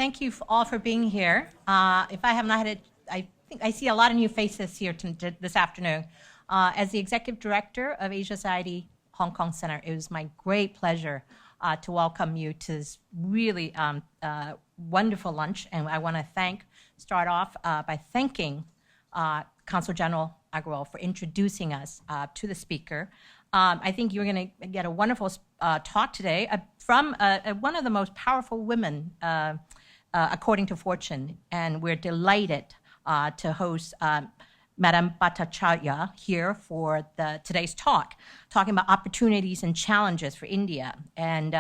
thank you all for being here. If I have not had it, I think I see a lot of new faces here this afternoon. As the Executive Director of Asia Society Hong Kong Center, it was my great pleasure to welcome you to this really wonderful lunch. And I want to start off by thanking Consul General Agarwal for introducing us to the speaker. I think you're going to get a wonderful talk today from one of the most powerful women, according to Fortune, and we're delighted to host Madam Bhattacharya here for today's talk, talking about opportunities and challenges for India. And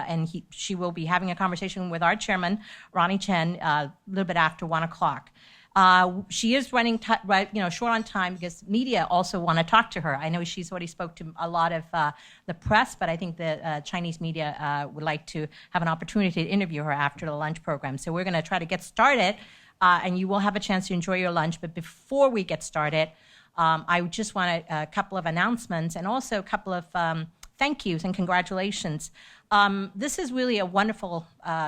she will be having a conversation with our chairman, Ronnie a little bit after 1 o'clock. She is running short on time because media also want to talk to her. I know she's already spoke to a lot of the press, but I think the Chinese media would like to have an opportunity to interview her after the lunch program. So we're going to try to get started, and you will have a chance to enjoy your lunch. But before we get started, I just want a couple of announcements and also a couple of thank yous and congratulations. This is really a wonderful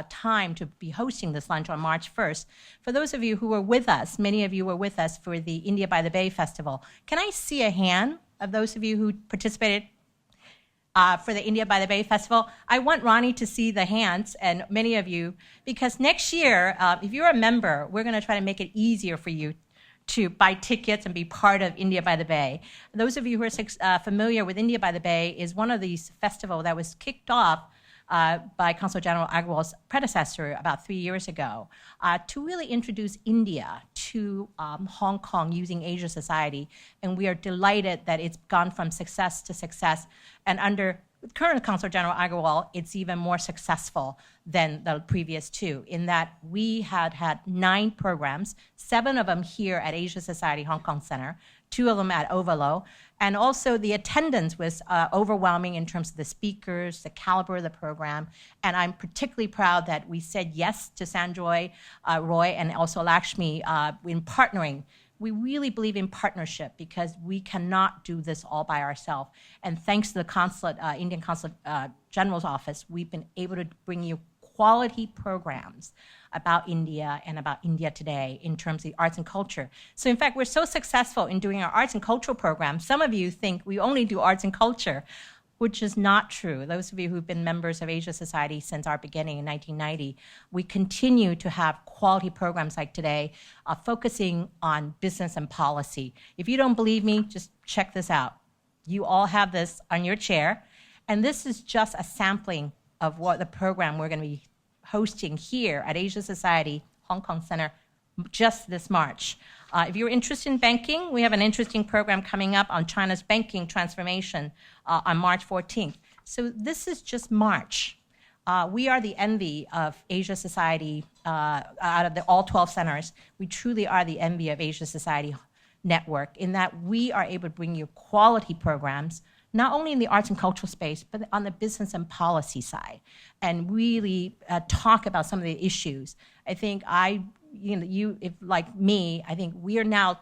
time to be hosting this lunch on March 1st. For those of you who were with us, many of you were with us for the India by the Bay Festival. Can I see a hand of those of you who participated for the India by the Bay Festival? I want Ronnie to see the hands, and many of you, because next year, if you're a member, we're going to try to make it easier for you to buy tickets and be part of India by the Bay. Those of you who are familiar with India by the Bay is one of these festivals that was kicked off by Consul General Agarwal's predecessor about 3 years ago to really introduce India to Hong Kong using Asia Society. And we are delighted that it's gone from success to success. And under current Consul General Agarwal, it's even more successful than the previous two, in that we had 9 programs, 7 of them here at Asia Society Hong Kong Center, 2 of them at Ovalo, and also the attendance was overwhelming in terms of the speakers, the caliber of the program, and I'm particularly proud that we said yes to Sanjoy, Roy, and also Lakshmi in partnering. We really believe in partnership because we cannot do this all by ourselves. And thanks to the consulate, Indian Consulate General's Office, we've been able to bring you quality programs about India and about India today in terms of the arts and culture. So in fact, we're so successful in doing our arts and cultural programs. Some of you think we only do arts and culture, which is not true. Those of you who've been members of Asia Society since our beginning in 1990, we continue to have quality programs like today, focusing on business and policy. If you don't believe me, just check this out. You all have this on your chair, and this is just a sampling of what the program we're going to be hosting here at Asia Society Hong Kong Center just this March. If you're interested in banking, we have an interesting program coming up on China's banking transformation on March 14th. So this is just March. We are the envy of Asia Society out of all 12 centers. We truly are the envy of Asia Society Network in that we are able to bring you quality programs, not only in the arts and cultural space, but on the business and policy side, and really talk about some of the issues. I think if like me, I think we are now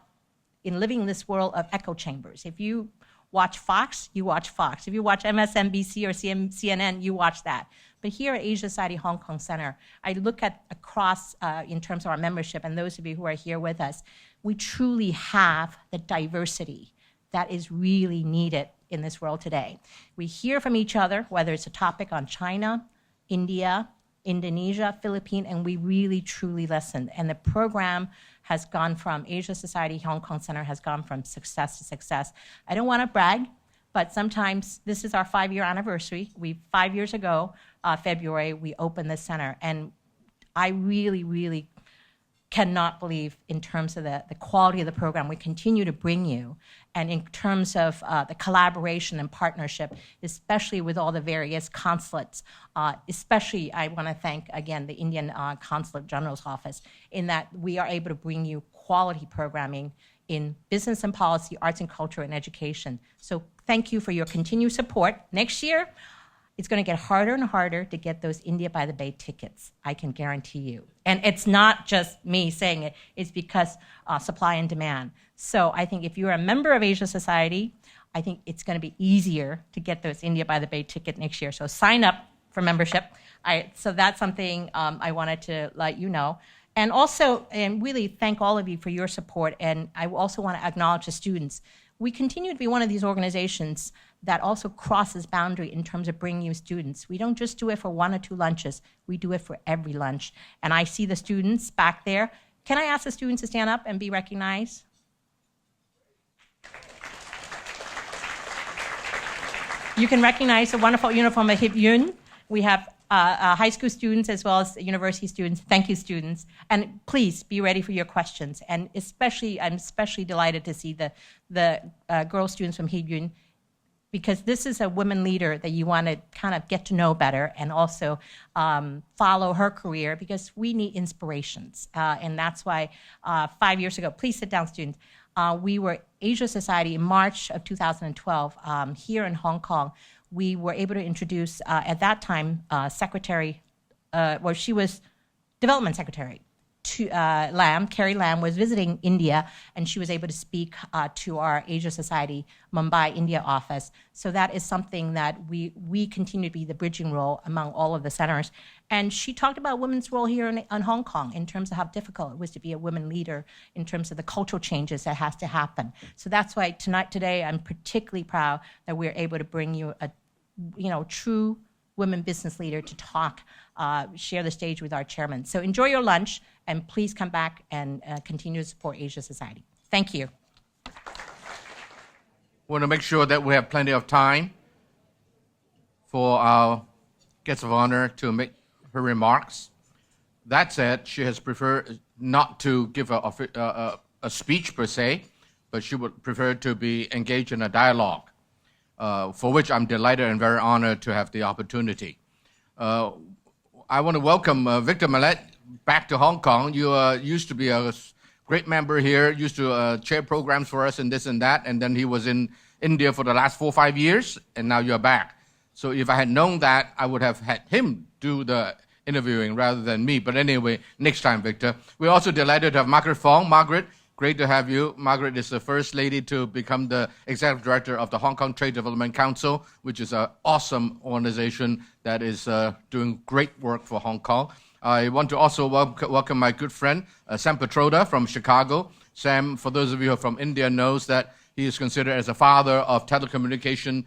living in this world of echo chambers. If you watch Fox, you watch Fox. If you watch MSNBC or CNN, you watch that. But here at Asia Society Hong Kong Center, I look at across in terms of our membership, and those of you who are here with us, we truly have the diversity that is really needed in this world today. We hear from each other, whether it's a topic on China, India, Indonesia, Philippines, and we really truly listen. And the program has gone from Asia Society Hong Kong Center has gone from success to success. I don't want to brag, but sometimes this is our 5-year anniversary. 5 years ago, February, we opened this center, and I really, really cannot believe in terms of the quality of the program we continue to bring you, and in terms of the collaboration and partnership, especially with all the various consulates. Especially, I want to thank, again, the Indian Consulate General's Office, in that we are able to bring you quality programming in business and policy, arts and culture, and education. So thank you for your continued support. Next year, it's going to get harder and harder to get those India by the Bay tickets, I can guarantee you. And it's not just me saying it, it's because supply and demand. So I think if you're a member of Asia Society, I think it's going to be easier to get those India by the Bay ticket next year. So sign up for membership. So that's something I wanted to let you know. And also, and really thank all of you for your support. And I also want to acknowledge the students. We continue to be one of these organizations that also crosses boundary in terms of bringing you students. We don't just do it for 1 or 2 lunches. We do it for every lunch. And I see the students back there. Can I ask the students to stand up and be recognized? You can recognize the wonderful uniform of Hip Yun. We have high school students as well as university students. Thank you, students. And please be ready for your questions. And I'm especially delighted to see the girl students from Hip Yun, because this is a woman leader that you want to kind of get to know better and also follow her career, because we need inspirations. And that's why 5 years ago, please sit down, students. We were Asia Society in March of 2012 here in Hong Kong. We were able to introduce, at that time, she was Development Secretary. Carrie Lam was visiting India, and she was able to speak to our Asia Society Mumbai, India office. So that is something that we continue to be the bridging role among all of the centers. And she talked about women's role here in Hong Kong in terms of how difficult it was to be a women leader in terms of the cultural changes that has to happen. So that's why today, I'm particularly proud that we're able to bring you a true women business leader to talk, share the stage with our chairman. So enjoy your lunch, and please come back and continue to support Asia Society. Thank you. Want to make sure that we have plenty of time for our guest of honor to make her remarks. That said, she has preferred not to give a speech per se, but she would prefer to be engaged in a dialogue, for which I'm delighted and very honored to have the opportunity. I want to welcome Victor Mallet back to Hong Kong. You used to be a great member here, used to chair programs for us and this and that, and then he was in India for the last 4 or 5 years, and now you're back. So if I had known that, I would have had him do the interviewing rather than me. But anyway, next time, Victor. We're also delighted to have Margaret Fong. Margaret, great to have you. Margaret is the first lady to become the executive director of the Hong Kong Trade Development Council, which is an awesome organization that is doing great work for Hong Kong. I want to also welcome my good friend, Sam Petroda from Chicago. Sam, for those of you who are from India, knows that he is considered as a father of telecommunication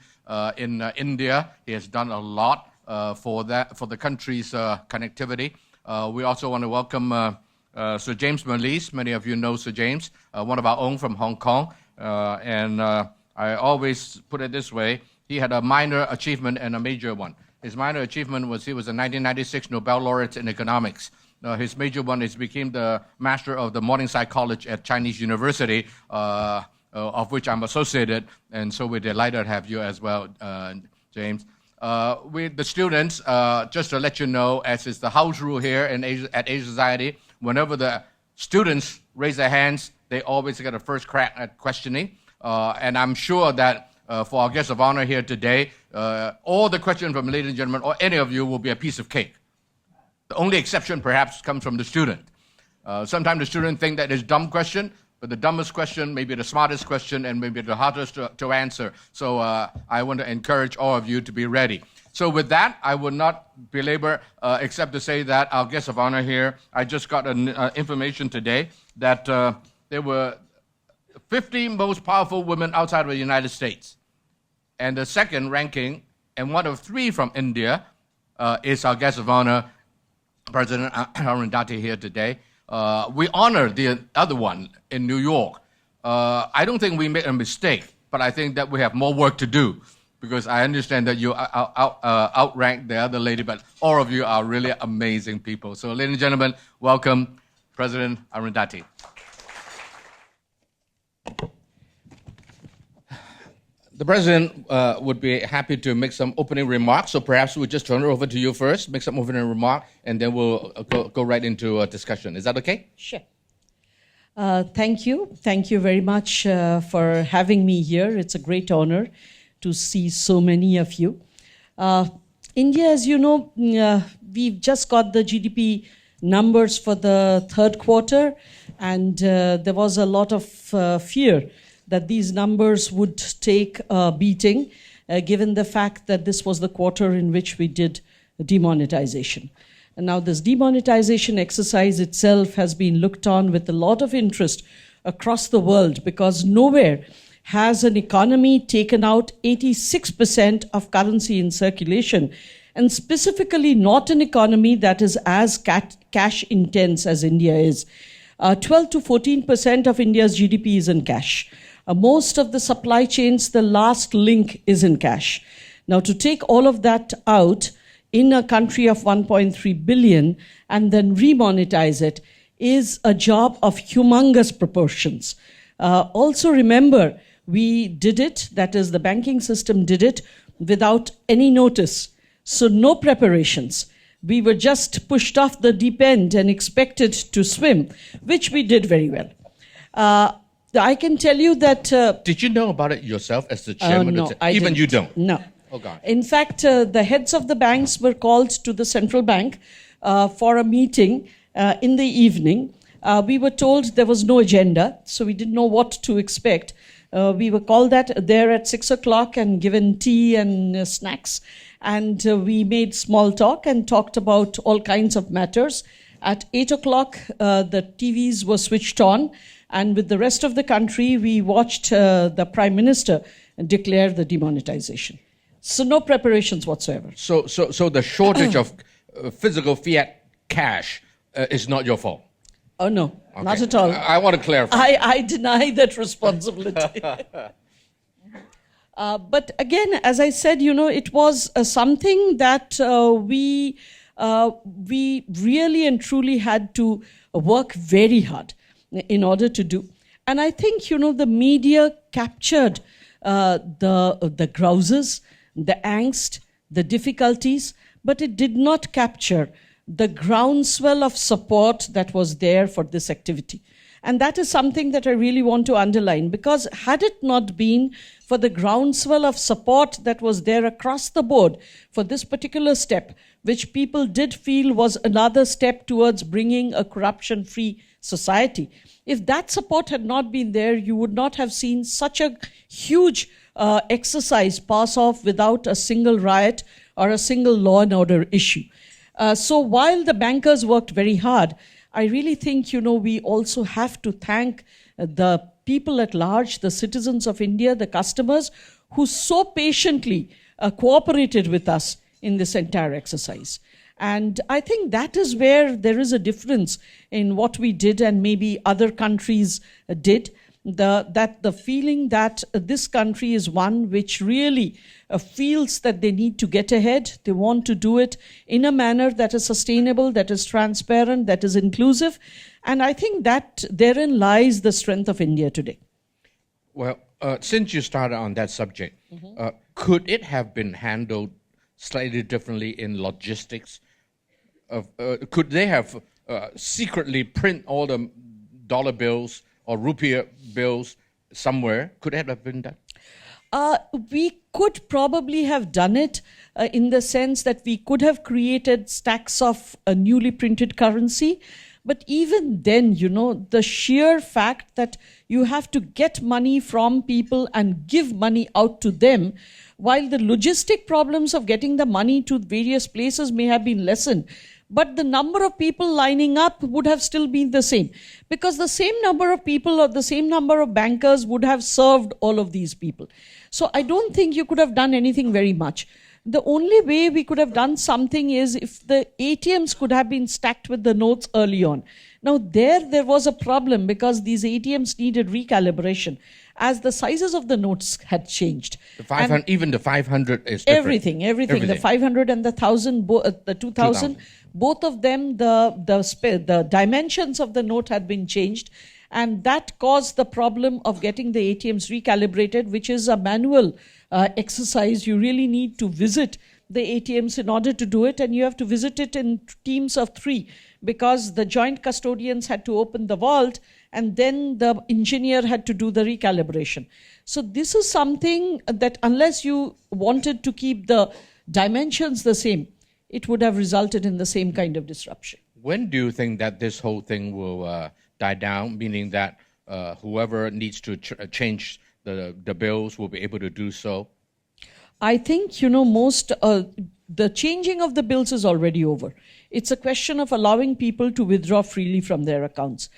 in India. He has done a lot for the country's connectivity. We also want to welcome Sir James Merlis. Many of you know Sir James, one of our own from Hong Kong. And I always put it this way, he had a minor achievement and a major one. His minor achievement was he was a 1996 Nobel laureate in economics. His major one is became the master of the Morningside College at Chinese University, of which I'm associated. And so we're delighted to have you as well, James. With the students, just to let you know, as is the house rule here at Asia Society, whenever the students raise their hands, they always get a first crack at questioning. And I'm sure that for our guest of honor here today, all the questions from ladies and gentlemen, or any of you, will be a piece of cake. The only exception perhaps comes from the student. Sometimes the student think that it's a dumb question, but the dumbest question may be the smartest question and maybe the hardest to answer. So I want to encourage all of you to be ready. So with that, I will not belabor except to say that our guest of honor here, I just got information today that there were 50 most powerful women outside of the United States. And the second ranking, and one of 3 from India, is our guest of honor, President Arundhati, here today. We honor the other one in New York. I don't think we made a mistake, but I think that we have more work to do, because I understand that you outranked the other lady, but all of you are really amazing people. So, ladies and gentlemen, welcome President Arundhati. The President would be happy to make some opening remarks, so perhaps we'll just turn it over to you first, make some opening remark, and then we'll go right into a discussion. Is that okay? Sure. Thank you. Thank you very much for having me here. It's a great honor to see so many of you. India, as you know, we've just got the GDP numbers for the third quarter, and there was a lot of fear that these numbers would take a beating, given the fact that this was the quarter in which we did demonetization. And now this demonetization exercise itself has been looked on with a lot of interest across the world, because nowhere has an economy taken out 86% of currency in circulation, and specifically not an economy that is as cash intense as India is. 12 to 14% of India's GDP is in cash. Most of the supply chains, the last link is in cash. Now, to take all of that out in a country of 1.3 billion and then remonetize it is a job of humongous proportions. Also remember, we did it, that is, the banking system did it without any notice. So no preparations. We were just pushed off the deep end and expected to swim, which we did very well. I can tell you that... Did you know about it yourself as the chairman? No, I Even didn't. you don't? No. Oh, God. In fact, the heads of the banks were called to the central bank for a meeting in the evening. We were told there was no agenda, so we didn't know what to expect. We were called there at 6 o'clock and given tea and snacks. And we made small talk and talked about all kinds of matters. At 8 o'clock, the TVs were switched on. And with the rest of the country, we watched the Prime Minister declare the demonetization. So no preparations whatsoever. So the shortage of physical fiat cash is not your fault? Oh, no, Okay. not at all. I want to clarify. I deny that responsibility. But again, as I said, it was something that we really and truly had to work very hard in order to do. And I think, the media captured the grouses, the angst, the difficulties, but it did not capture the groundswell of support that was there for this activity. And that is something that I really want to underline, because had it not been for the groundswell of support that was there across the board for this particular step, which people did feel was another step towards bringing a corruption-free society, if that support had not been there, you would not have seen such a huge exercise pass off without a single riot or a single law and order issue. So while the bankers worked very hard, I really think, we also have to thank the people at large, the citizens of India, the customers, who so patiently cooperated with us in this entire exercise. And I think that is where there is a difference in what we did and maybe other countries did. The feeling that this country is one which really feels that they need to get ahead. They want to do it in a manner that is sustainable, that is transparent, that is inclusive. And I think that therein lies the strength of India today. Well, since you started on that subject, could it have been handled slightly differently in logistics? Could they have secretly print all the dollar bills or rupee bills somewhere? Could it have been done? We could probably have done it in the sense that we could have created stacks of a newly printed currency. But even then, the sheer fact that you have to get money from people and give money out to them, while the logistic problems of getting the money to various places may have been lessened, but the number of people lining up would have still been the same, because the same number of people or the same number of bankers would have served all of these people. So I don't think you could have done anything very much. The only way we could have done something is if the ATMs could have been stacked with the notes early on. Now there was a problem, because these ATMs needed recalibration as the sizes of the notes had changed. The 500, even the 500 is different. Everything. The 500 and the 1,000, the 2,000, both of them, the dimensions of the note had been changed. And that caused the problem of getting the ATMs recalibrated, which is a manual exercise. You really need to visit the ATMs in order to do it, and you have to visit it in teams of 3, because the joint custodians had to open the vault and then the engineer had to do the recalibration. So this is something that unless you wanted to keep the dimensions the same, it would have resulted in the same kind of disruption. When do you think that this whole thing will die down, meaning that whoever needs to change the bills will be able to do so? I think, the changing of the bills is already over. It's a question of allowing people to withdraw freely from their accounts.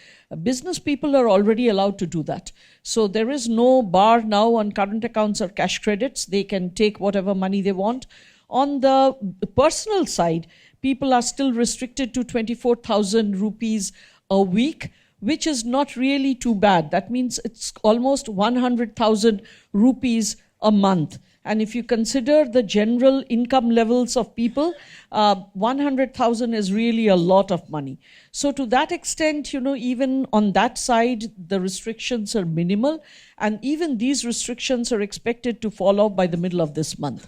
Business people are already allowed to do that. So there is no bar now on current accounts or cash credits. They can take whatever money they want. On the personal side, people are still restricted to 24,000 rupees a week, which is not really too bad. That means it's almost 100,000 rupees a month. And if you consider the general income levels of people, 100,000 is really a lot of money. So to that extent, even on that side, the restrictions are minimal. And even these restrictions are expected to fall off by the middle of this month.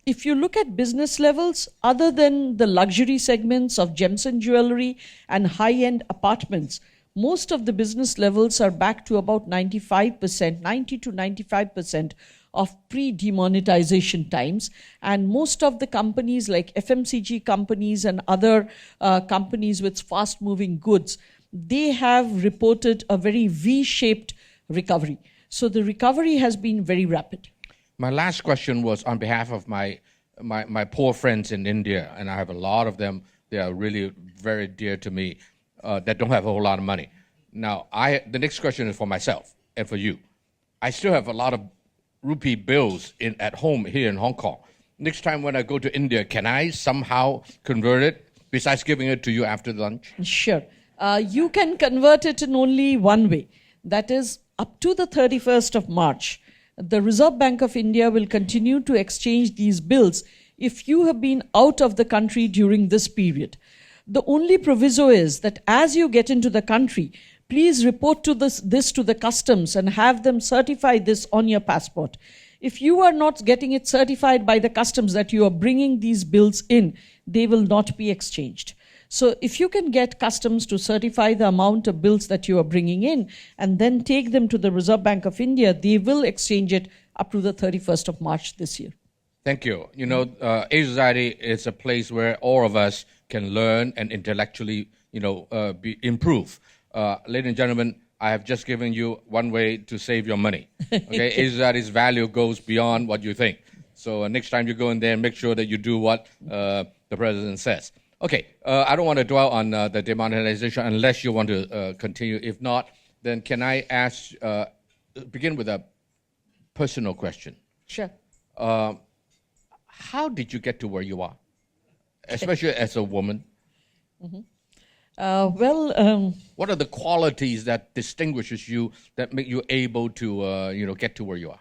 If you look at business levels, other than the luxury segments of gems and jewelry and high-end apartments, most of the business levels are back to about 95%, 90 to 95% of pre-demonetization times. And most of the companies like FMCG companies and other companies with fast-moving goods, they have reported a very V-shaped recovery. So the recovery has been very rapid. My last question was on behalf of my poor friends in India, and I have a lot of them. They are really very dear to me that don't have a whole lot of money. Now, the next question is for myself and for you. I still have a lot of rupee bills at home here in Hong Kong. Next time when I go to India, can I somehow convert it besides giving it to you after lunch? Sure. You can convert it in only one way. That is, up to the 31st of March, the Reserve Bank of India will continue to exchange these bills if you have been out of the country during this period. The only proviso is that as you get into the country, please report to this to the customs and have them certify this on your passport. If you are not getting it certified by the customs that you are bringing these bills in, they will not be exchanged. So if you can get customs to certify the amount of bills that you are bringing in and then take them to the Reserve Bank of India, they will exchange it up to the 31st of March this year. Thank you. Asia Society is a place where all of us can learn and intellectually, improve. Ladies and gentlemen, I have just given you one way to save your money. Okay, Asia Society's value goes beyond what you think. So next time you go in there, make sure that you do what the president says. Okay, I don't want to dwell on the demonetization unless you want to continue. If not, then can I ask, begin with a personal question? Sure. How did you get to where you are, especially as a woman? Mm-hmm. What are the qualities that distinguishes you, that make you able to, get to where you are?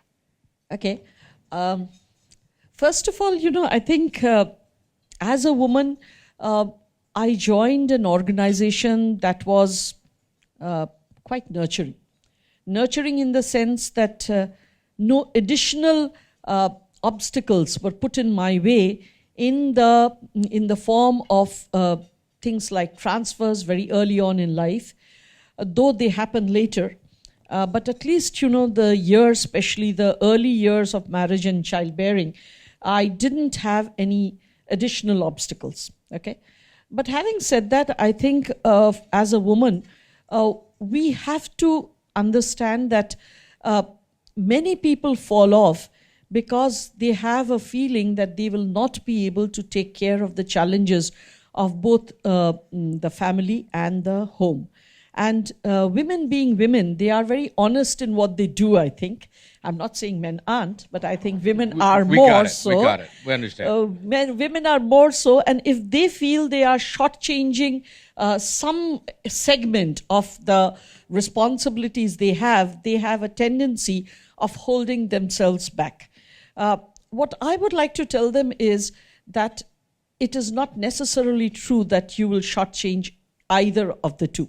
Okay. First of all, I think as a woman, I joined an organization that was quite nurturing. Nurturing in the sense that no additional obstacles were put in my way in the form of things like transfers very early on in life, though they happen later. But at least, the years, especially the early years of marriage and childbearing, I didn't have any additional obstacles. Okay, but having said that, I think as a woman, we have to understand that many people fall off because they have a feeling that they will not be able to take care of the challenges of both the family and the home. And women being women, they are very honest in what they do, I think. I'm not saying men aren't, but I think women are more so. We got it. We understand. Women are more so, and if they feel they are shortchanging some segment of the responsibilities they have a tendency of holding themselves back. What I would like to tell them is that it is not necessarily true that you will shortchange either of the two.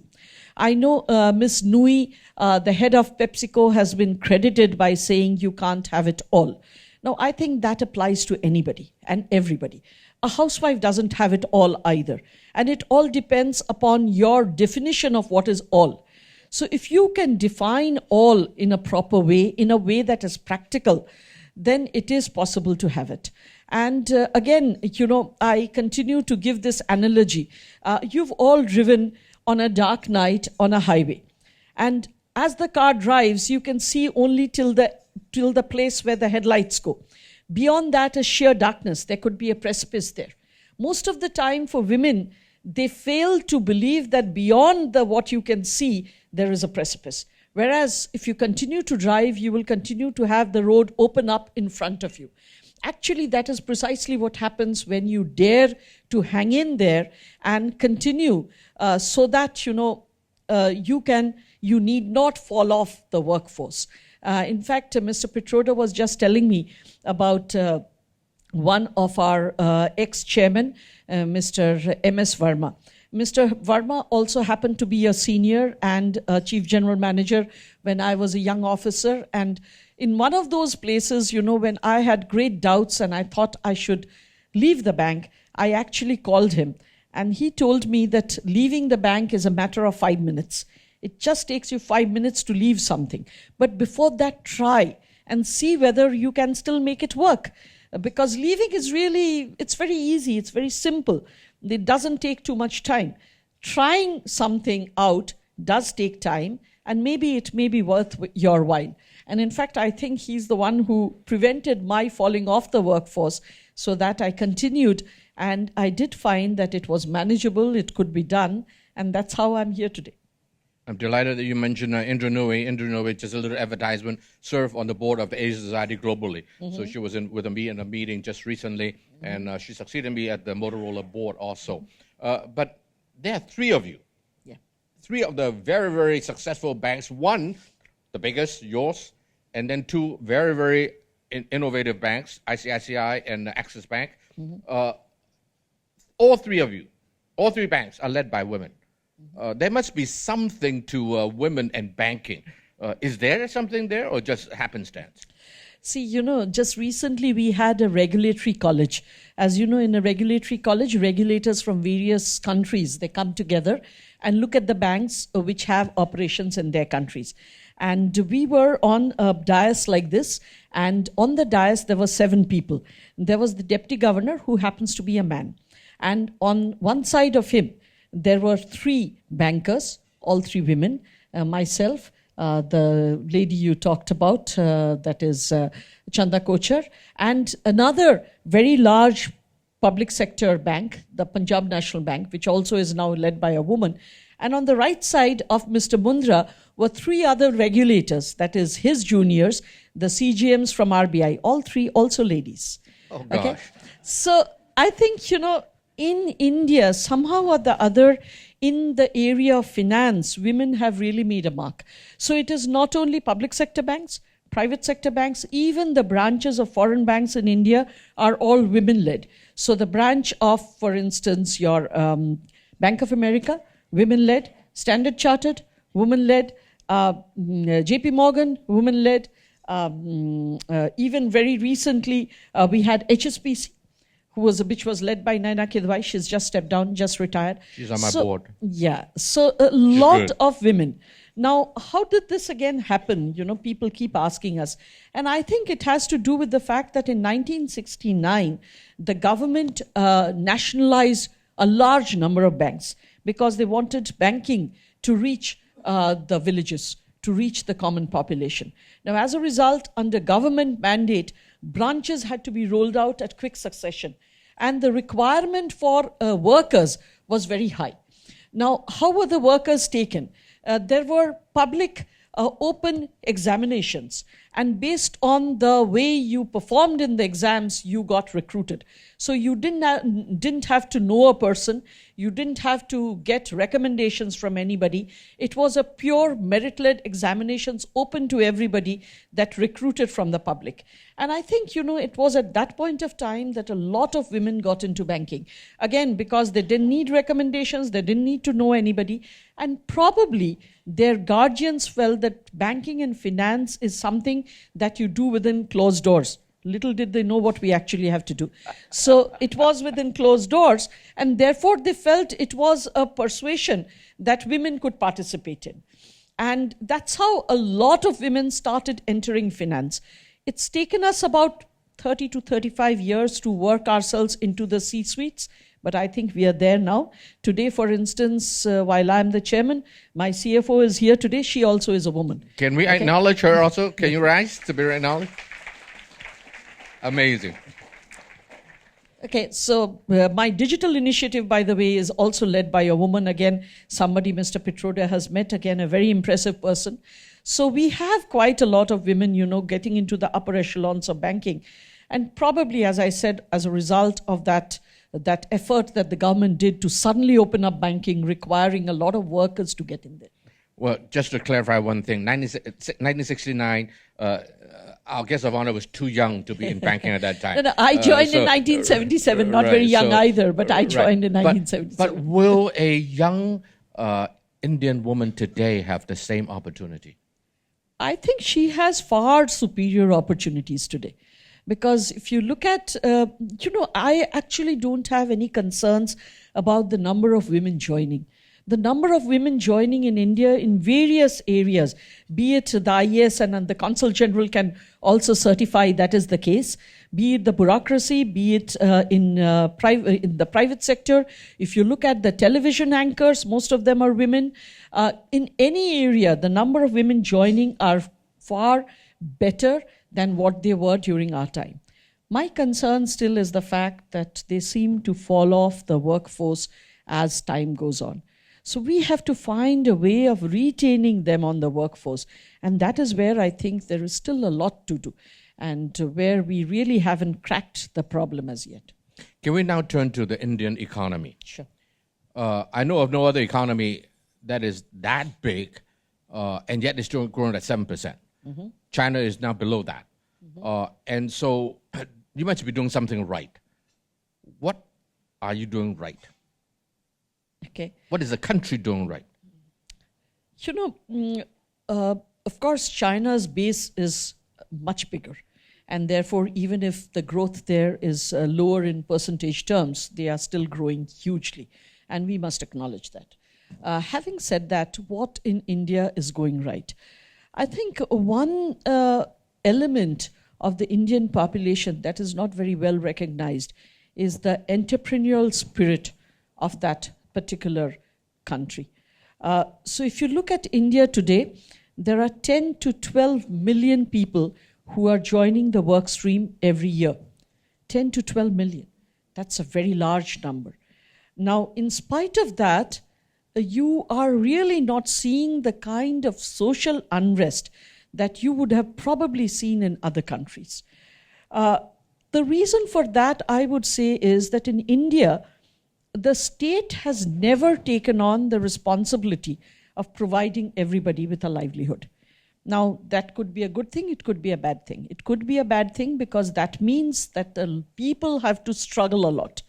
I know Ms. Nui, the head of PepsiCo, has been credited by saying you can't have it all. Now, I think that applies to anybody and everybody. A housewife doesn't have it all either. And it all depends upon your definition of what is all. So if you can define all in a proper way, in a way that is practical, then it is possible to have it. And again, I continue to give this analogy. You've all driven on a dark night on a highway. And as the car drives, you can see only till the place where the headlights go. Beyond that is sheer darkness. There could be a precipice there. Most of the time for women, they fail to believe that beyond what you can see, there is a precipice. Whereas if you continue to drive, you will continue to have the road open up in front of you. Actually, that is precisely what happens when you dare to hang in there and continue so that, you need not fall off the workforce. In fact, Mr. Pitroda was just telling me about one of our ex-chairmen, Mr. M.S. Verma. Mr. Verma also happened to be a senior and a chief general manager when I was a young officer. And in one of those places, when I had great doubts and I thought I should leave the bank, I actually called him. And he told me that leaving the bank is a matter of 5 minutes. It just takes you 5 minutes to leave something. But before that, try and see whether you can still make it work. Because leaving is it's very easy, it's very simple. It doesn't take too much time. Trying something out does take time, and maybe it may be worth your while. And in fact, I think he's the one who prevented my falling off the workforce so that I continued. And I did find that it was manageable, it could be done, and that's how I'm here today. I'm delighted that you mentioned Indra Nooyi. Indra Nooyi, just a little advertisement, served on the board of the Asia Society globally. Mm-hmm. So she was with me in a meeting just recently, and she succeeded me at the Motorola board also. But there are three of you. Yeah. Three of the very, very successful banks. One, the biggest, yours, and then two very, very innovative banks, ICICI and Axis Bank. Mm-hmm. All three of you, all three banks are led by women. There must be something to women and banking. Is there something there or just happenstance? See, just recently we had a regulatory college. As you know, in a regulatory college, regulators from various countries, they come together and look at the banks which have operations in their countries. And we were on a dais like this, and on the dais there were 7 people. There was the deputy governor, who happens to be a man. And on one side of him, there were 3 bankers, all 3 women, myself, the lady you talked about, that is Chanda Kochar, and another very large public sector bank, the Punjab National Bank, which also is now led by a woman. And on the right side of Mr. Mundra were 3 other regulators, that is his juniors, the CGMs from RBI, all 3 also ladies. Oh, gosh. Okay? So I think, in India, somehow or the other, in the area of finance, women have really made a mark. So it is not only public sector banks, private sector banks, even the branches of foreign banks in India are all women-led. So the branch of, for instance, your Bank of America, women-led, Standard Chartered, women-led, JP Morgan, women-led, even very recently we had HSBC, which was led by Naina Kidwai. She's just stepped down, just retired. She's on my board. Yeah. So a lot of women. Now, how did this again happen? People keep asking us. And I think it has to do with the fact that in 1969, the government nationalized a large number of banks because they wanted banking to reach the villages, to reach the common population. Now, as a result, under government mandate, branches had to be rolled out at quick succession. And the requirement for workers was very high. Now, how were the workers taken? There were public open examinations. And based on the way you performed in the exams, you got recruited. So you didn't have to know a person. You didn't have to get recommendations from anybody. It was a pure merit-led examinations open to everybody that recruited from the public. And I think, it was at that point of time that a lot of women got into banking. Again, because they didn't need recommendations, they didn't need to know anybody. And probably their guardians felt that banking and finance is something that you do within closed doors. Little did they know what we actually have to do. So it was within closed doors, and therefore they felt it was a persuasion that women could participate in. And that's how a lot of women started entering finance. It's taken us about 30 to 35 years to work ourselves into the C-suites, but I think we are there now. Today, for instance, while I'm the chairman, my CFO is here today. She also is a woman. Can we acknowledge her also? Can you rise to be acknowledged? Amazing. Okay, so my digital initiative, by the way, is also led by a woman. Again, somebody Mr. Pitroda has met, again, a very impressive person. So we have quite a lot of women, getting into the upper echelons of banking. And probably, as I said, as a result of that effort that the government did to suddenly open up banking, requiring a lot of workers to get in there. Well, just to clarify one thing, 1969, our guest of honor was too young to be in banking at that time. No, I joined in 1977, not very young either, but I joined in 1977. But will a young Indian woman today have the same opportunity? I think she has far superior opportunities today. Because if you look at, I actually don't have any concerns about the number of women joining. The number of women joining in India in various areas, be it the IAS and the Consul General can also certify that is the case, be it the bureaucracy, be it in the private sector. If you look at the television anchors, most of them are women. In any area, the number of women joining are far better than what they were during our time. My concern still is the fact that they seem to fall off the workforce as time goes on. So we have to find a way of retaining them on the workforce. And that is where I think there is still a lot to do and where we really haven't cracked the problem as yet. Can we now turn to the Indian economy? Sure. I know of no other economy that is that big and yet it's still growing at 7%. Mm-hmm. China is now below that. Mm-hmm. And so you must be doing something right. What are you doing right? Okay. What is the country doing right? Of course, China's base is much bigger. And therefore, even if the growth there is lower in percentage terms, they are still growing hugely. And we must acknowledge that. Having said that, what in India is going right? I think one element of the Indian population that is not very well recognized is the entrepreneurial spirit of that particular country. So if you look at India today, there are 10 to 12 million people who are joining the work stream every year. 10 to 12 million. That's a very large number. Now, in spite of that, you are really not seeing the kind of social unrest that you would have probably seen in other countries. The reason for that, I would say, is that in India, the state has never taken on the responsibility of providing everybody with a livelihood. Now, that could be a good thing, it could be a bad thing. It could be a bad thing because that means that the people have to struggle a lot.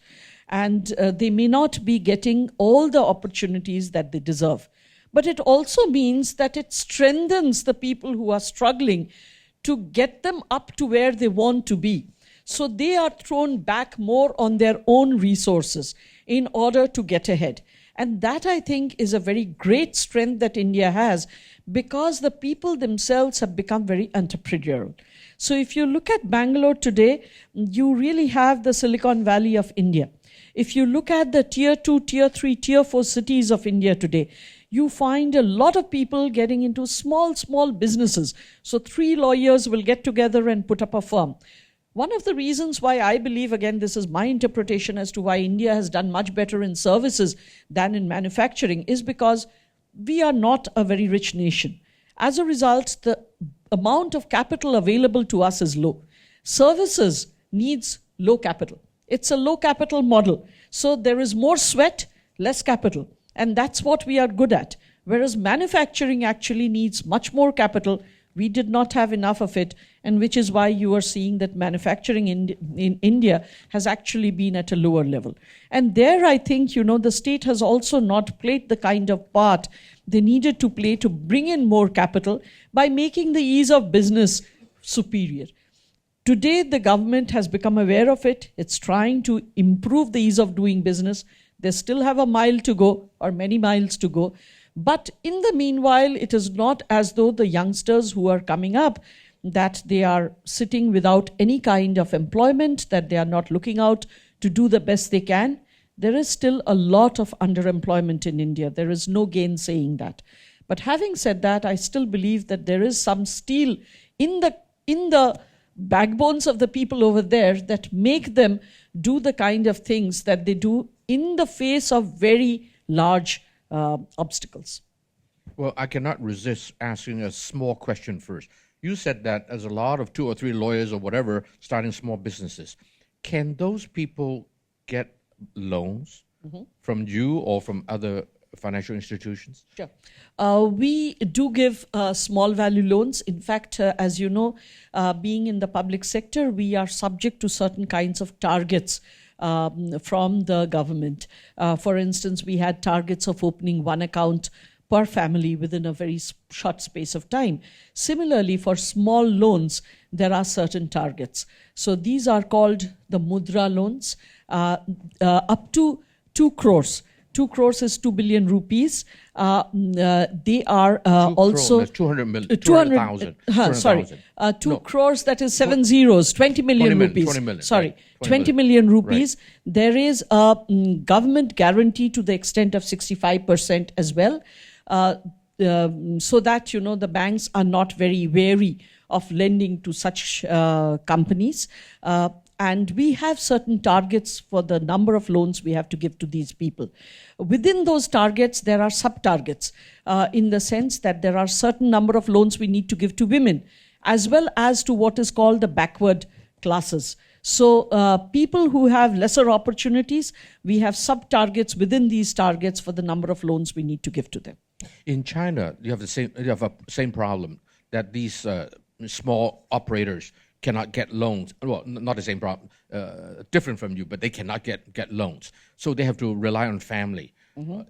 And they may not be getting all the opportunities that they deserve. But it also means that it strengthens the people who are struggling to get them up to where they want to be. So they are thrown back more on their own resources in order to get ahead. And that, I think, is a very great strength that India has because the people themselves have become very entrepreneurial. So if you look at Bangalore today, you really have the Silicon Valley of India. If you look at the tier 2, tier 3, tier 4 cities of India today, you find a lot of people getting into small businesses. So 3 lawyers will get together and put up a firm. One of the reasons why I believe, again, this is my interpretation as to why India has done much better in services than in manufacturing, is because we are not a very rich nation. As a result, the amount of capital available to us is low. Services needs low capital. It's a low capital model. So there is more sweat, less capital. And that's what we are good at. Whereas manufacturing actually needs much more capital. We did not have enough of it, and which is why you are seeing that manufacturing in India has actually been at a lower level. And there, I think, the state has also not played the kind of part they needed to play to bring in more capital by making the ease of business superior. Today, the government has become aware of it. It's trying to improve the ease of doing business. They still have a mile to go, or many miles to go. But in the meanwhile, it is not as though the youngsters who are coming up, that they are sitting without any kind of employment, that they are not looking out to do the best they can. There is still a lot of underemployment in India. There is no gainsaying that. But having said that, I still believe that there is some steel in the backbones of the people over there that make them do the kind of things that they do in the face of very large obstacles. Well, I cannot resist asking a small question first. You said that there's a lot of 2 or 3 lawyers or whatever starting small businesses. Can those people get loans from you or from other financial institutions? Sure. We do give small value loans. In fact, as you know, being in the public sector, we are subject to certain kinds of targets from the government. For instance, we had targets of opening 1 account per family within a very short space of time. Similarly, for small loans, there are certain targets. So these are called the mudra loans, up to 2 crores. 2 crores is 2 billion rupees. They are also... That's 200 million, 200,000. 2 crores, that is 7 zeros, 20 million rupees. 20 million. Sorry, Right. 20 million rupees. Right. There is a government guarantee to the extent of 65% as well. So that, the banks are not very wary of lending to such companies. And we have certain targets for the number of loans we have to give to these people. Within those targets, there are sub-targets in the sense that there are certain number of loans we need to give to women, as well as to what is called the backward classes. So people who have lesser opportunities, we have sub-targets within these targets for the number of loans we need to give to them. In China, you have a same problem that these small operators cannot get loans. Well, not the same problem, different from you, but they cannot get loans. So they have to rely on family.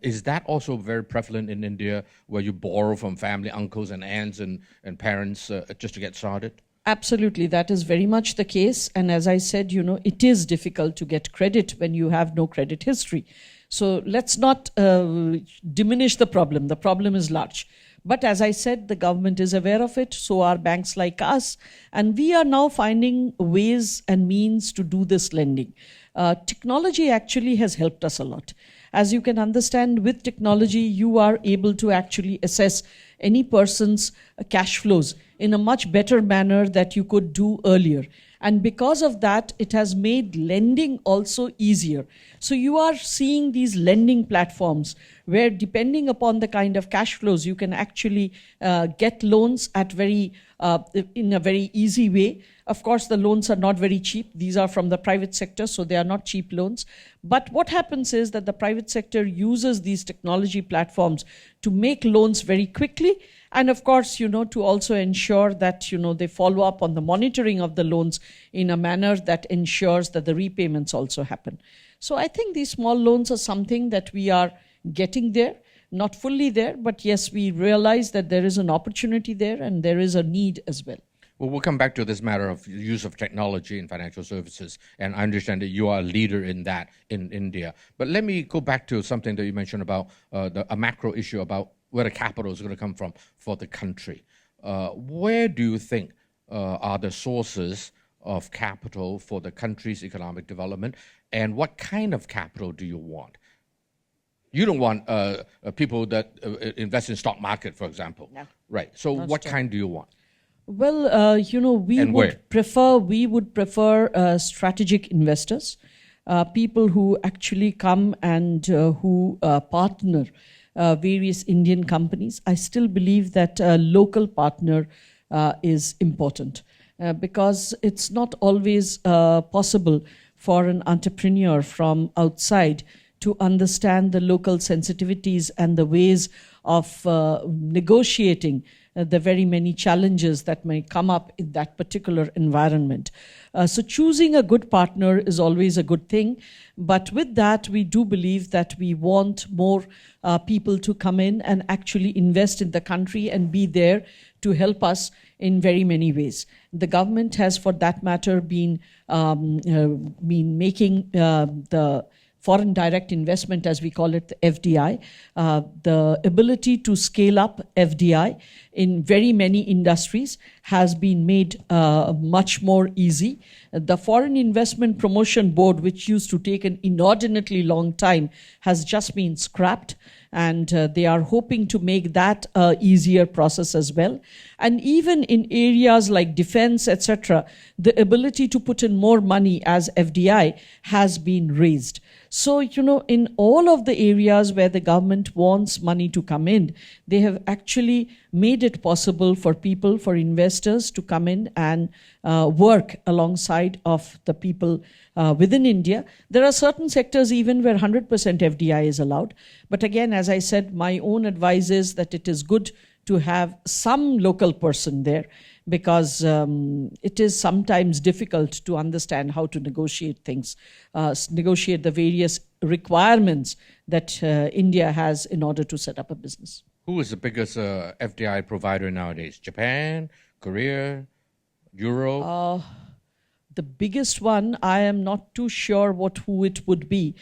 Is that also very prevalent in India, where you borrow from family, uncles and aunts and parents just to get started? Absolutely, that is very much the case. And as I said, it is difficult to get credit when you have no credit history. So let's not diminish the problem. The problem is large. But as I said, the government is aware of it, so are banks like us. And we are now finding ways and means to do this lending. Technology actually has helped us a lot. As you can understand, with technology, you are able to actually assess any person's cash flows in a much better manner that you could do earlier. And because of that, it has made lending also easier. So you are seeing these lending platforms where, depending upon the kind of cash flows, you can actually get loans at in a very easy way. Of course, the loans are not very cheap. These are from the private sector, so they are not cheap loans. But what happens is that the private sector uses these technology platforms to make loans very quickly. And of course, to also ensure that, they follow up on the monitoring of the loans in a manner that ensures that the repayments also happen. So I think these small loans are something that we are getting there, not fully there, but yes, we realize that there is an opportunity there and there is a need as well. Well, we'll come back to this matter of use of technology in financial services, and I understand that you are a leader in that in India. But let me go back to something that you mentioned about a macro issue about where the capital is going to come from for the country. Where do you think are the sources of capital for the country's economic development, and what kind of capital do you want? You don't want people that invest in stock market, for example. No. Right. So what kind do you want? Well, we would prefer strategic investors, people who actually come and who partner various Indian companies. I still believe that a local partner is important because it's not always possible for an entrepreneur from outside to understand the local sensitivities and the ways of negotiating the very many challenges that may come up in that particular environment. So choosing a good partner is always a good thing. But with that, we do believe that we want more people to come in and actually invest in the country and be there to help us in very many ways. The government has, for that matter, been making the foreign direct investment, as we call it, the FDI, the ability to scale up FDI in very many industries has been made much more easy. The Foreign Investment Promotion Board, which used to take an inordinately long time, has just been scrapped, and they are hoping to make that an easier process as well. And even in areas like defense, etc., the ability to put in more money as FDI has been raised. So, in all of the areas where the government wants money to come in, they have actually made it possible for people, for investors to come in and work alongside of the people within India. There are certain sectors even where 100% FDI is allowed. But again, as I said, my own advice is that it is good to have some local person there, because it is sometimes difficult to understand how to negotiate things, negotiate the various requirements that India has in order to set up a business. Who is the biggest FDI provider nowadays? Japan, Korea, Europe? The biggest one, I am not too sure who it would be.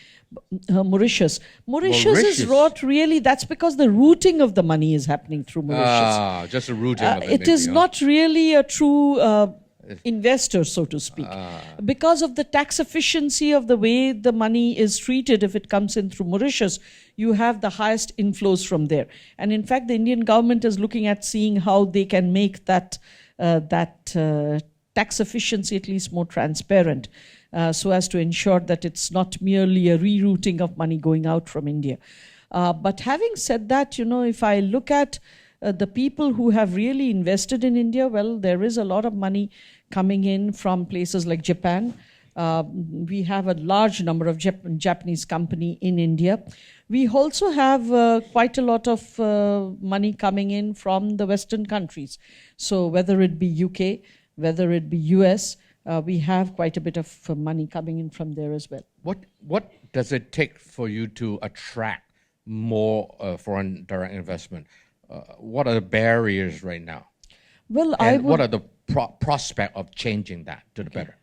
Mauritius. Mauritius is not really, that's because the routing of the money is happening through Mauritius. Just the routing of it. It is not really a true investor, so to speak. Because of the tax efficiency of the way the money is treated, if it comes in through Mauritius, you have the highest inflows from there. And in fact, the Indian government is looking at seeing how they can make that tax efficiency at least more transparent, so as to ensure that it's not merely a rerouting of money going out from India. But having said that, if I look at the people who have really invested in India, well, there is a lot of money coming in from places like Japan. We have a large number of Japanese company in India. We also have quite a lot of money coming in from the Western countries. So whether it be UK, whether it be US, we have quite a bit of money coming in from there as well. What does it take for you to attract more foreign direct investment? What are the barriers right now? Well, what are the prospect of changing that to the better?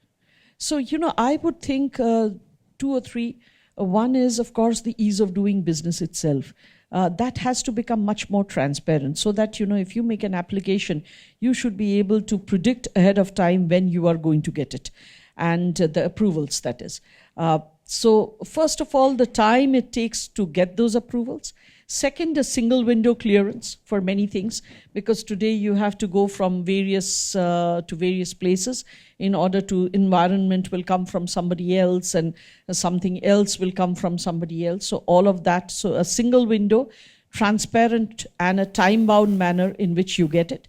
So, I would think 2 or 3. One is, of course, the ease of doing business itself. That has to become much more transparent, so that, if you make an application, you should be able to predict ahead of time when you are going to get it, and the approvals, that is. So first of all, the time it takes to get those approvals. Second, a single window clearance for many things, because today you have to go from various to various places in order to, environment will come from somebody else and something else will come from somebody else. So all of that, so a single window, transparent and a time-bound manner in which you get it.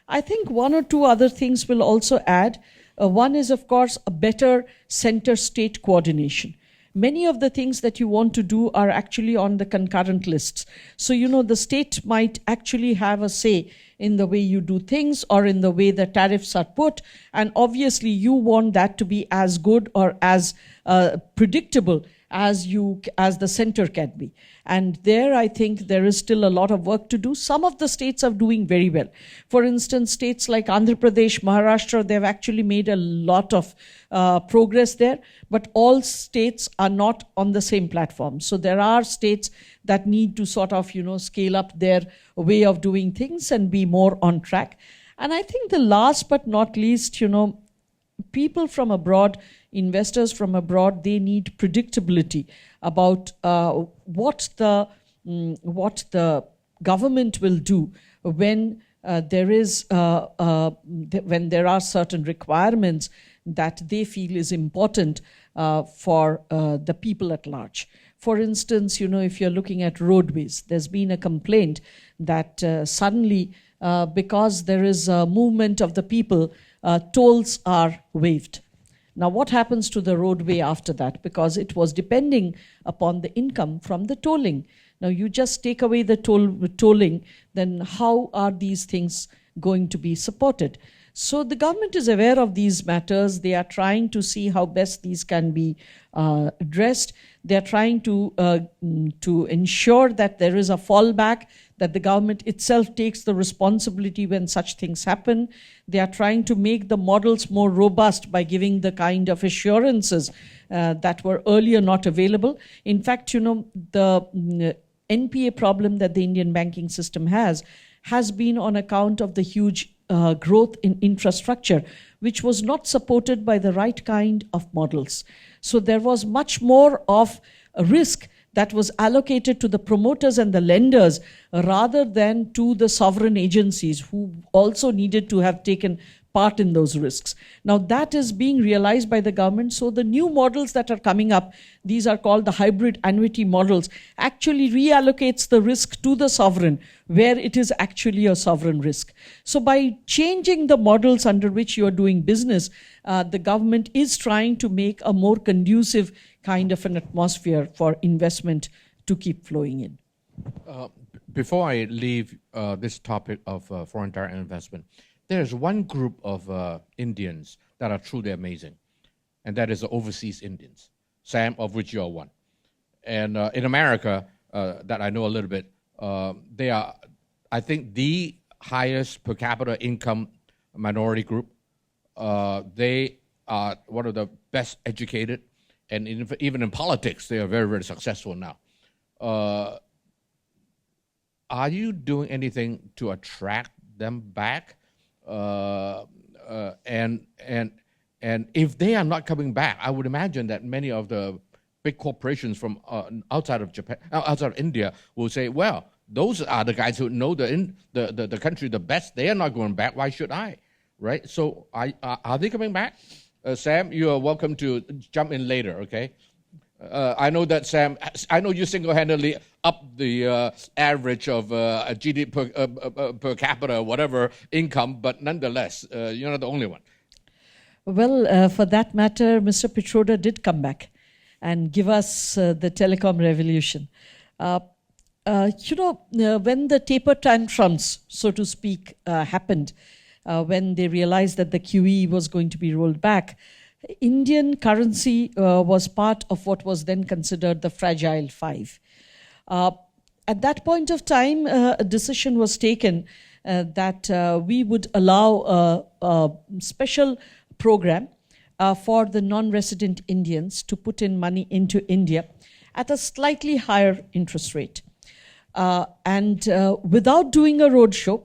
I think 1 or 2 other things will also add. One is, of course, a better center-state coordination. Many of the things that you want to do are actually on the concurrent lists. So, the state might actually have a say in the way you do things or in the way the tariffs are put. And obviously, you want that to be as good or as predictable as the center can be. And there, I think there is still a lot of work to do. Some of the states are doing very well. For instance, states like Andhra Pradesh, Maharashtra, they've actually made a lot of progress there. But all states are not on the same platform. So there are states that need to sort of, scale up their way of doing things and be more on track. And I think the last but not least, people from abroad, investors from abroad, they need predictability about what the government will do when when there are certain requirements that they feel is important for the people at large. For instance, if you're looking at roadways, there's been a complaint that suddenly, because there is a movement of the people, tolls are waived. Now, what happens to the roadway after that? Because it was depending upon the income from the tolling. Now, you just take away the tolling, then how are these things going to be supported? So the government is aware of these matters. They are trying to see how best these can be addressed. They are trying to ensure that there is a fallback, that the government itself takes the responsibility when such things happen. They are trying to make the models more robust by giving the kind of assurances that were earlier not available. In fact, the NPA problem that the Indian banking system has been on account of the huge growth in infrastructure, which was not supported by the right kind of models. So there was much more of a risk that was allocated to the promoters and the lenders rather than to the sovereign agencies who also needed to have taken part in those risks. Now that is being realized by the government. So the new models that are coming up, these are called the hybrid annuity models, actually reallocates the risk to the sovereign where it is actually a sovereign risk. So by changing the models under which you are doing business, the government is trying to make a more conducive kind of an atmosphere for investment to keep flowing in. Before I leave this topic of foreign direct investment, there's one group of Indians that are truly amazing, and that is the overseas Indians, Sam, of which you are one. And in America, that I know a little bit, they are, I think, the highest per capita income minority group. They are one of the best educated, and even in politics, they are very, very successful now. Are you doing anything to attract them back? And if they are not coming back, I would imagine that many of the big corporations from outside of Japan, outside of India, will say, "Well, those are the guys who know the country the best. They are not going back. Why should I?" Right? So, are they coming back? Sam, you are welcome to jump in later. Okay. I know that, Sam, I know you single-handedly up the average of GDP per capita, whatever income, but nonetheless, you're not the only one. Well, for that matter, Mr. Pitroda did come back and give us the telecom revolution. When the taper tantrums, so to speak, happened, when they realized that the QE was going to be rolled back, Indian currency was part of what was then considered the Fragile Five. At that point of time, a decision was taken that we would allow a special program for the non-resident Indians to put in money into India at a slightly higher interest rate. And without doing a roadshow,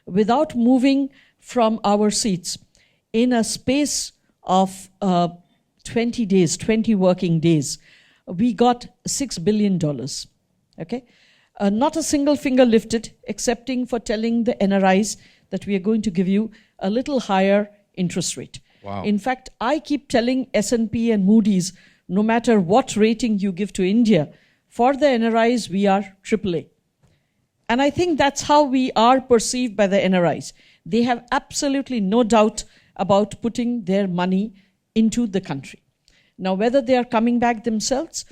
without moving from our seats, in a space of 20 days, 20 working days, we got $6 billion, okay? Not a single finger lifted, excepting for telling the NRIs that we are going to give you a little higher interest rate. Wow. In fact, I keep telling S&P and Moody's, no matter what rating you give to India, for the NRIs, we are AAA. And I think that's how we are perceived by the NRIs. They have absolutely no doubt about putting their money into the country. Now, whether they are coming back themselves,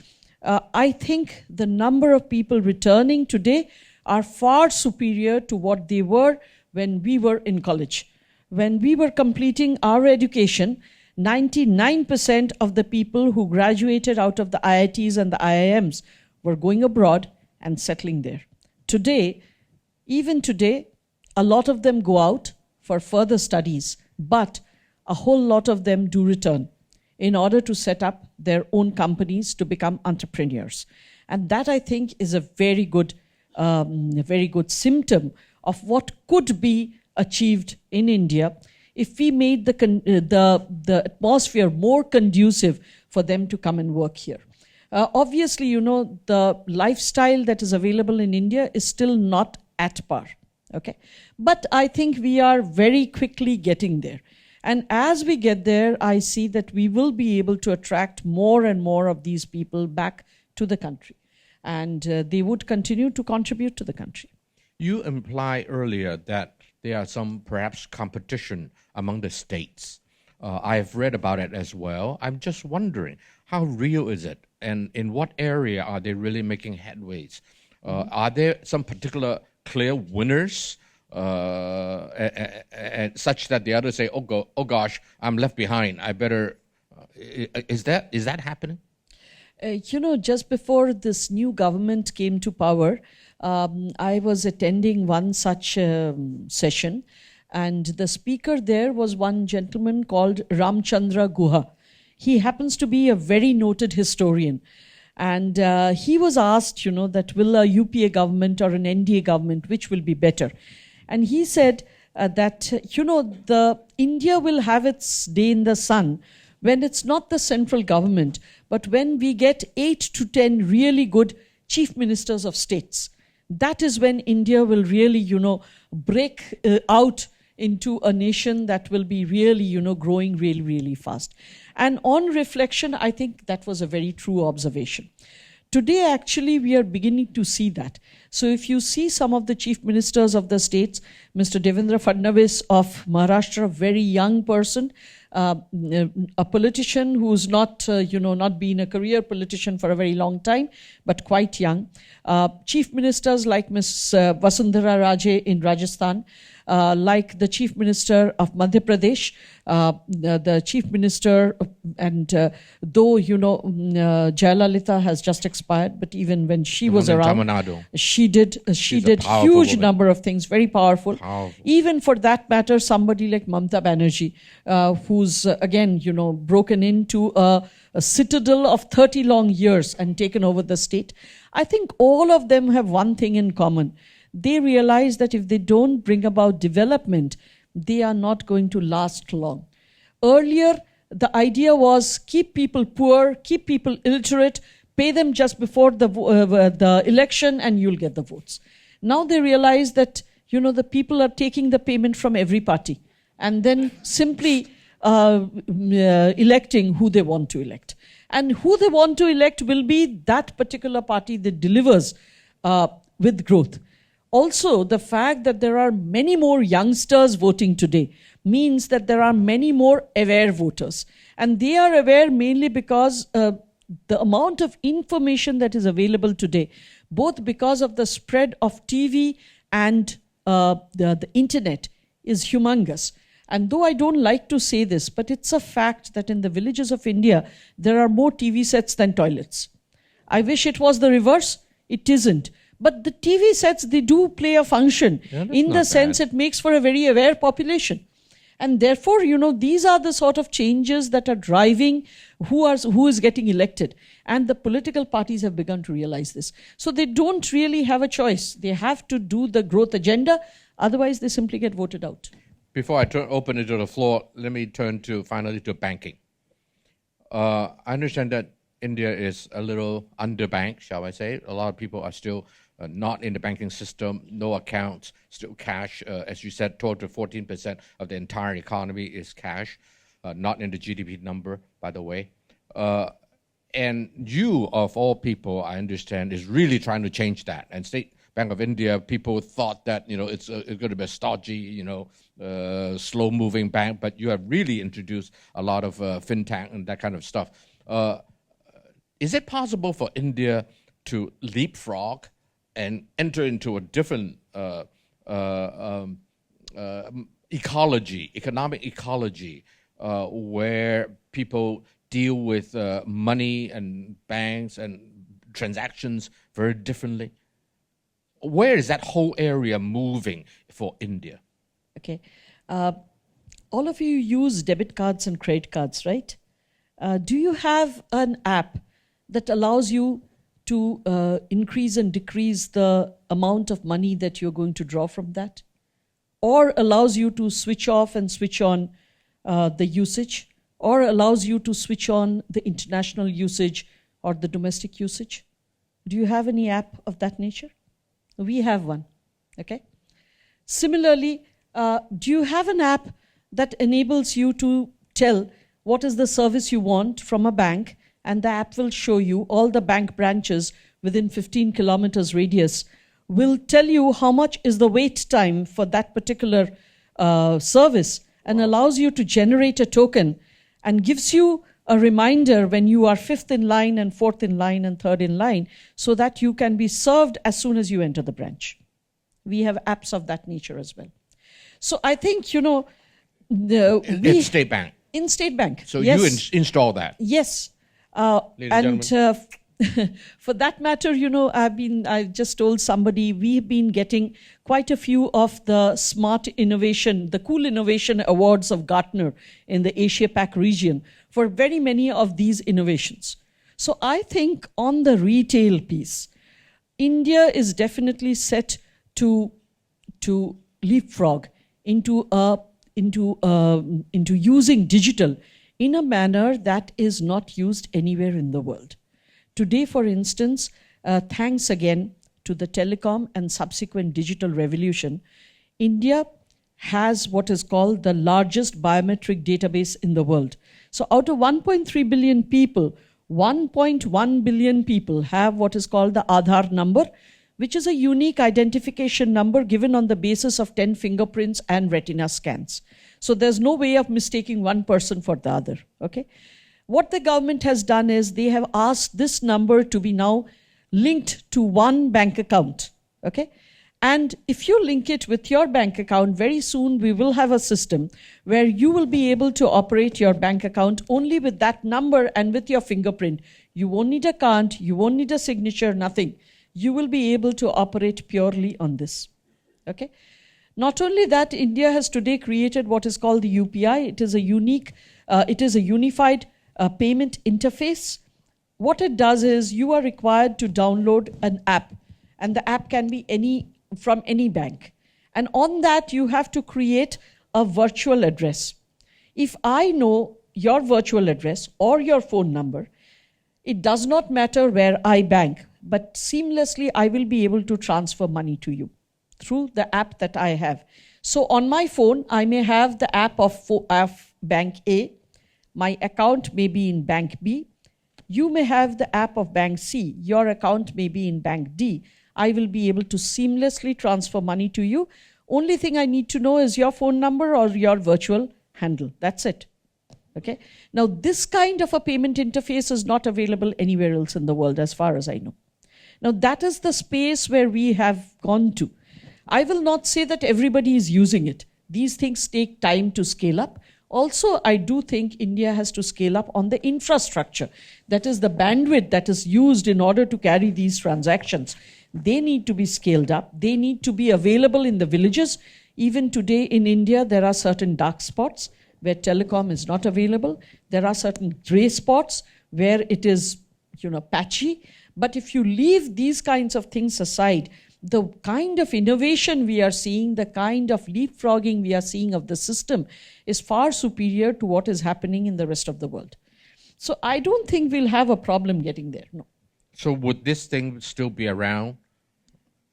I think the number of people returning today are far superior to what they were when we were in college. When we were completing our education, 99% of the people who graduated out of the IITs and the IIMs were going abroad and settling there. Today, even today, a lot of them go out for further studies, but a whole lot of them do return in order to set up their own companies to become entrepreneurs. And that, I think, is a very good symptom of what could be achieved in India if we made the atmosphere more conducive for them to come and work here. Obviously, you know, the lifestyle that is available in India is still not at par. Okay, but I think we are very quickly getting there. And as we get there, I see that we will be able to attract more and more of these people back to the country. And they would continue to contribute to the country. You implied earlier that there are some perhaps competition among the states. I've read about it as well. I'm just wondering, how real is it? And in what area are they really making headways? Are there some particular clear winners such that the others say, oh gosh, I'm left behind. I better, is that happening? Just before this new government came to power, I was attending one such session, and the speaker there was one gentleman called Ramchandra Guha. He happens to be a very noted historian. And he was asked, that will a UPA government or an NDA government, which will be better? And he said that, the India will have its day in the sun when it's not the central government, but when we get 8 to 10 really good chief ministers of states. That is when India will really, break out into a nation that will be really, growing really, really fast. And on reflection, I think that was a very true observation. Today, actually, we are beginning to see that. So if you see some of the chief ministers of the states, Mr. Devendra Fadnavis of Maharashtra, a very young person, a politician who's not, not been a career politician for a very long time, but quite young. Chief ministers like Ms. Vasundhara Raje in Rajasthan, like the Chief Minister of Madhya Pradesh, the Chief Minister, and though, Jayalalitha has just expired, but even when she was around, she did huge number of things, very powerful. Even for that matter, somebody like Mamata Banerjee, who's, again, broken into a citadel of 30 long years and taken over the state. I think all of them have one thing in common. They realize that if they don't bring about development, they are not going to last long. Earlier, the idea was keep people poor, keep people illiterate, pay them just before the election and you'll get the votes. Now they realize that, the people are taking the payment from every party and then simply electing who they want to elect. And who they want to elect will be that particular party that delivers with growth. Also, the fact that there are many more youngsters voting today means that there are many more aware voters. And they are aware mainly because the amount of information that is available today, both because of the spread of TV and the internet, is humongous. And though I don't like to say this, but it's a fact that in the villages of India, there are more TV sets than toilets. I wish it was the reverse. It isn't. But the TV sets, they do play a function in the sense it makes for a very aware population. And therefore, these are the sort of changes that are driving who is getting elected. And the political parties have begun to realize this. So they don't really have a choice. They have to do the growth agenda. Otherwise, they simply get voted out. Before I open it to the floor, let me turn finally to banking. I understand that India is a little underbanked, shall I say. A lot of people are still not in the banking system, no accounts, still cash. As you said, 12 to 14% of the entire economy is cash, not in the GDP number, by the way. And you, of all people, I understand, is really trying to change that. And State Bank of India, people thought that, it's going to be a stodgy, slow-moving bank, but you have really introduced a lot of fintech and that kind of stuff. Is it possible for India to leapfrog and enter into a different economic ecology, where people deal with money and banks and transactions very differently? Where is that whole area moving for India? Okay. All of you use debit cards and credit cards, right? Do you have an app that allows you to increase and decrease the amount of money that you're going to draw from that? Or allows you to switch off and switch on the usage? Or allows you to switch on the international usage or the domestic usage? Do you have any app of that nature? We have one, okay? Similarly, do you have an app that enables you to tell what is the service you want from a bank, and the app will show you all the bank branches within 15 kilometers radius, will tell you how much is the wait time for that particular service, and allows you to generate a token and gives you a reminder when you are fifth in line and fourth in line and third in line, so that you can be served as soon as you enter the branch. We have apps of that nature as well. So I think, In State Bank. In State Bank. So yes. you install that. Yes. Ladies and gentlemen. For that matter, I just told somebody, we've been getting quite a few of the smart innovation, the cool innovation awards of Gartner in the Asia-Pac region for very many of these innovations. So I think on the retail piece, India is definitely set to leapfrog into using digital in a manner that is not used anywhere in the world. Today, for instance, thanks again to the telecom and subsequent digital revolution, India has what is called the largest biometric database in the world. So out of 1.3 billion people, 1.1 billion people have what is called the Aadhaar number, which is a unique identification number given on the basis of 10 fingerprints and retina scans. So there's no way of mistaking one person for the other, okay? What the government has done is they have asked this number to be now linked to one bank account, okay? And if you link it with your bank account, very soon we will have a system where you will be able to operate your bank account only with that number and with your fingerprint. You won't need a card, you won't need a signature, nothing. You will be able to operate purely on this, okay? Not only that, India has today created what is called the UPI. It is a unified payment interface. What it does is you are required to download an app, and the app can be from any bank. And on that, you have to create a virtual address. If I know your virtual address or your phone number, it does not matter where I bank, but seamlessly I will be able to transfer money to you through the app that I have. So on my phone, I may have the app of Bank A. My account may be in Bank B. You may have the app of Bank C. Your account may be in Bank D. I will be able to seamlessly transfer money to you. Only thing I need to know is your phone number or your virtual handle. That's it. Okay. Now, this kind of a payment interface is not available anywhere else in the world, as far as I know. Now, that is the space where we have gone to. I will not say that everybody is using it. These things take time to scale up. Also, I do think India has to scale up on the infrastructure. That is the bandwidth that is used in order to carry these transactions. They need to be scaled up. They need to be available in the villages. Even today in India, there are certain dark spots where telecom is not available. There are certain gray spots where it is, patchy. But if you leave these kinds of things aside, the kind of innovation we are seeing, the kind of leapfrogging we are seeing of the system is far superior to what is happening in the rest of the world. So I don't think we'll have a problem getting there, no. So would this thing still be around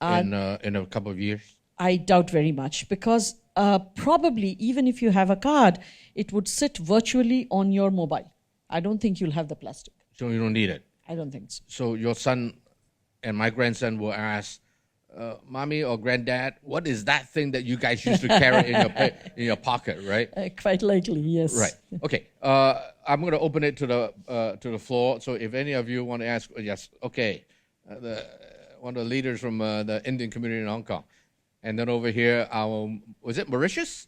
in a couple of years? I doubt very much, because probably even if you have a card, it would sit virtually on your mobile. I don't think you'll have the plastic. So you don't need it? I don't think so. So your son and my grandson will ask, Mommy or Granddad, what is that thing that you guys used to carry in your pocket, right? Quite likely, yes. Right. Okay. I'm going to open it to the floor. So if any of you want to ask, yes. Okay. One of the leaders from the Indian community in Hong Kong, and then over here, was it Mauritius?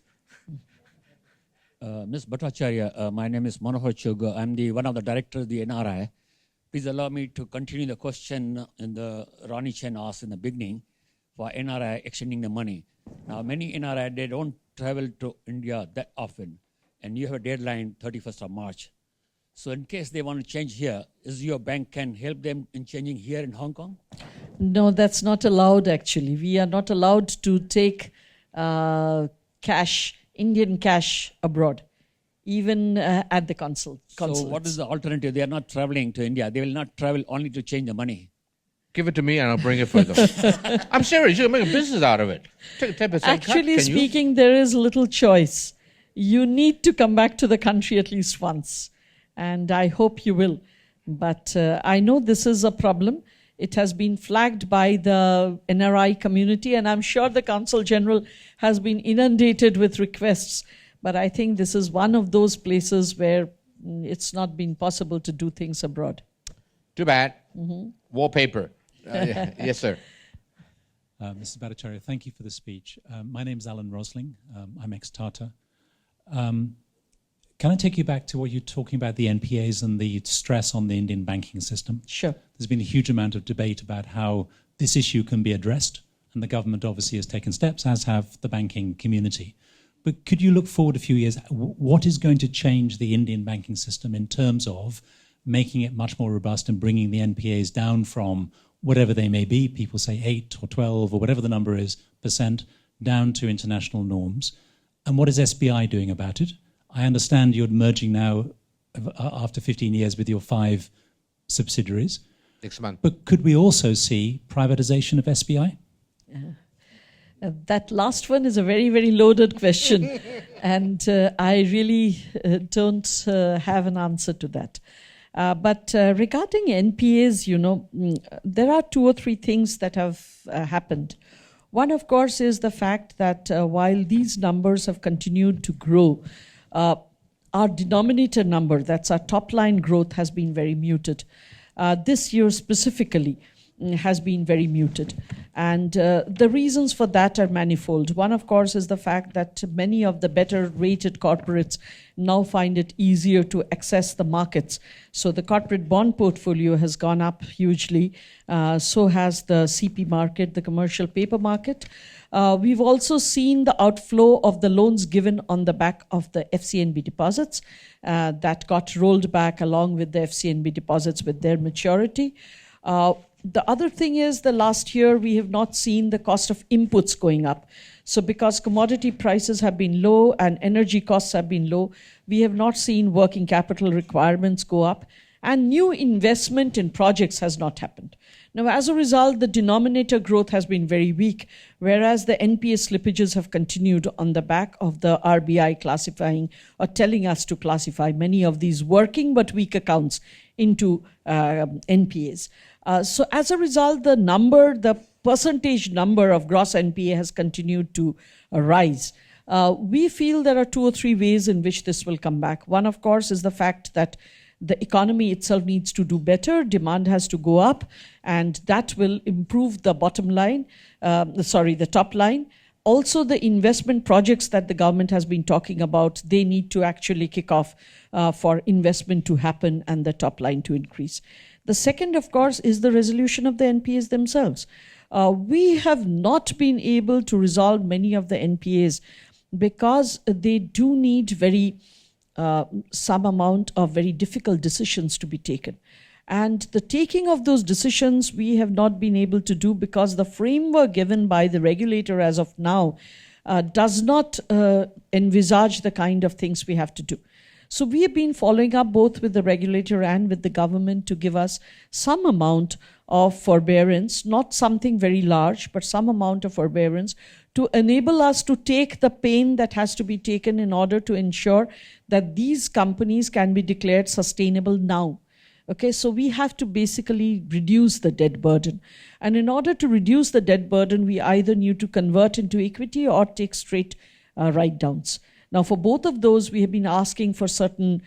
Ms. Bhattacharya, my name is Manohar Choga. I'm one of the directors of the NRI. Please allow me to continue the question Ronnie Chen asked in the beginning for NRI extending the money. Now, many NRI, they don't travel to India that often, and you have a deadline 31st of March. So in case they want to change here, is your bank can help them in changing here in Hong Kong? No, that's not allowed, actually. We are not allowed to take Indian cash abroad, even at the consulates. So what is the alternative? They are not traveling to India. They will not travel only to change the money. Give it to me and I'll bring it for them. I'm serious. You can make a business out of it. Take a 10% Actually cut. speaking, there is little choice. You need to come back to the country at least once. And I hope you will. But I know this is a problem. It has been flagged by the NRI community, and I'm sure the Consul General has been inundated with requests. But I think this is one of those places where it's not been possible to do things abroad. Too bad. Wallpaper. Yes, sir. Mrs. Bhattacharya, thank you for the speech. My name's Alan Rosling. I'm ex-Tata. Can I take you back to what you're talking about, the NPAs and the stress on the Indian banking system? Sure. There's been a huge amount of debate about how this issue can be addressed, and the government obviously has taken steps, as have the banking community. But could you look forward a few years? What is going to change the Indian banking system in terms of making it much more robust and bringing the NPAs down from whatever they may be, people say 8 or 12 or whatever the number is, %, down to international norms, And what is SBI doing about it? I understand you're merging now after 15 years with your 5 subsidiaries. Next month. But could we also see privatization of SBI? That last one is a very, very loaded question. And I really don't have an answer to that. But regarding NPAs, there are 2 or 3 things that have happened. One, of course, is the fact that while these numbers have continued to grow, our denominator number, that's our top line growth, has been very muted. This year specifically has been very muted. And the reasons for that are manifold. One, of course, is the fact that many of the better rated corporates now find it easier to access the markets. So the corporate bond portfolio has gone up hugely. So has the CP market, the commercial paper market. We've also seen the outflow of the loans given on the back of the FCNB deposits that got rolled back along with the FCNB deposits with their maturity. The other thing is the last year we have not seen the cost of inputs going up. So because commodity prices have been low and energy costs have been low, we have not seen working capital requirements go up, and new investment in projects has not happened. Now, as a result, the denominator growth has been very weak, whereas the NPA slippages have continued on the back of the RBI classifying or telling us to classify many of these working but weak accounts into NPAs. So as a result, the percentage number of gross NPA has continued to rise. We feel there are 2 or 3 ways in which this will come back. One, of course, is the fact that the economy itself needs to do better, demand has to go up, and that will improve the bottom line, the top line. Also, the investment projects that the government has been talking about, they need to actually kick off for investment to happen and the top line to increase. The second, of course, is the resolution of the NPAs themselves. We have not been able to resolve many of the NPAs because they do need some amount of very difficult decisions to be taken. And the taking of those decisions we have not been able to do because the framework given by the regulator as of now does not envisage the kind of things we have to do. So we have been following up both with the regulator and with the government to give us some amount of forbearance, not something very large, but some amount of forbearance to enable us to take the pain that has to be taken in order to ensure that these companies can be declared sustainable now. Okay, so we have to basically reduce the debt burden. And in order to reduce the debt burden, we either need to convert into equity or take straight write-downs. Now, for both of those, we have been asking for certain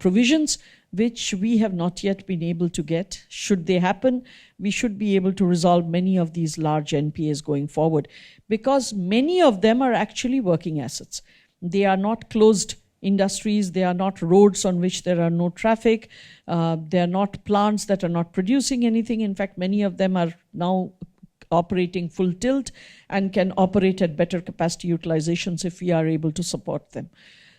provisions, which we have not yet been able to get. Should they happen, we should be able to resolve many of these large NPAs going forward, because many of them are actually working assets. They are not closed industries, they are not roads on which there are no traffic, they are not plants that are not producing anything. In fact, many of them are now operating full tilt and can operate at better capacity utilizations if we are able to support them.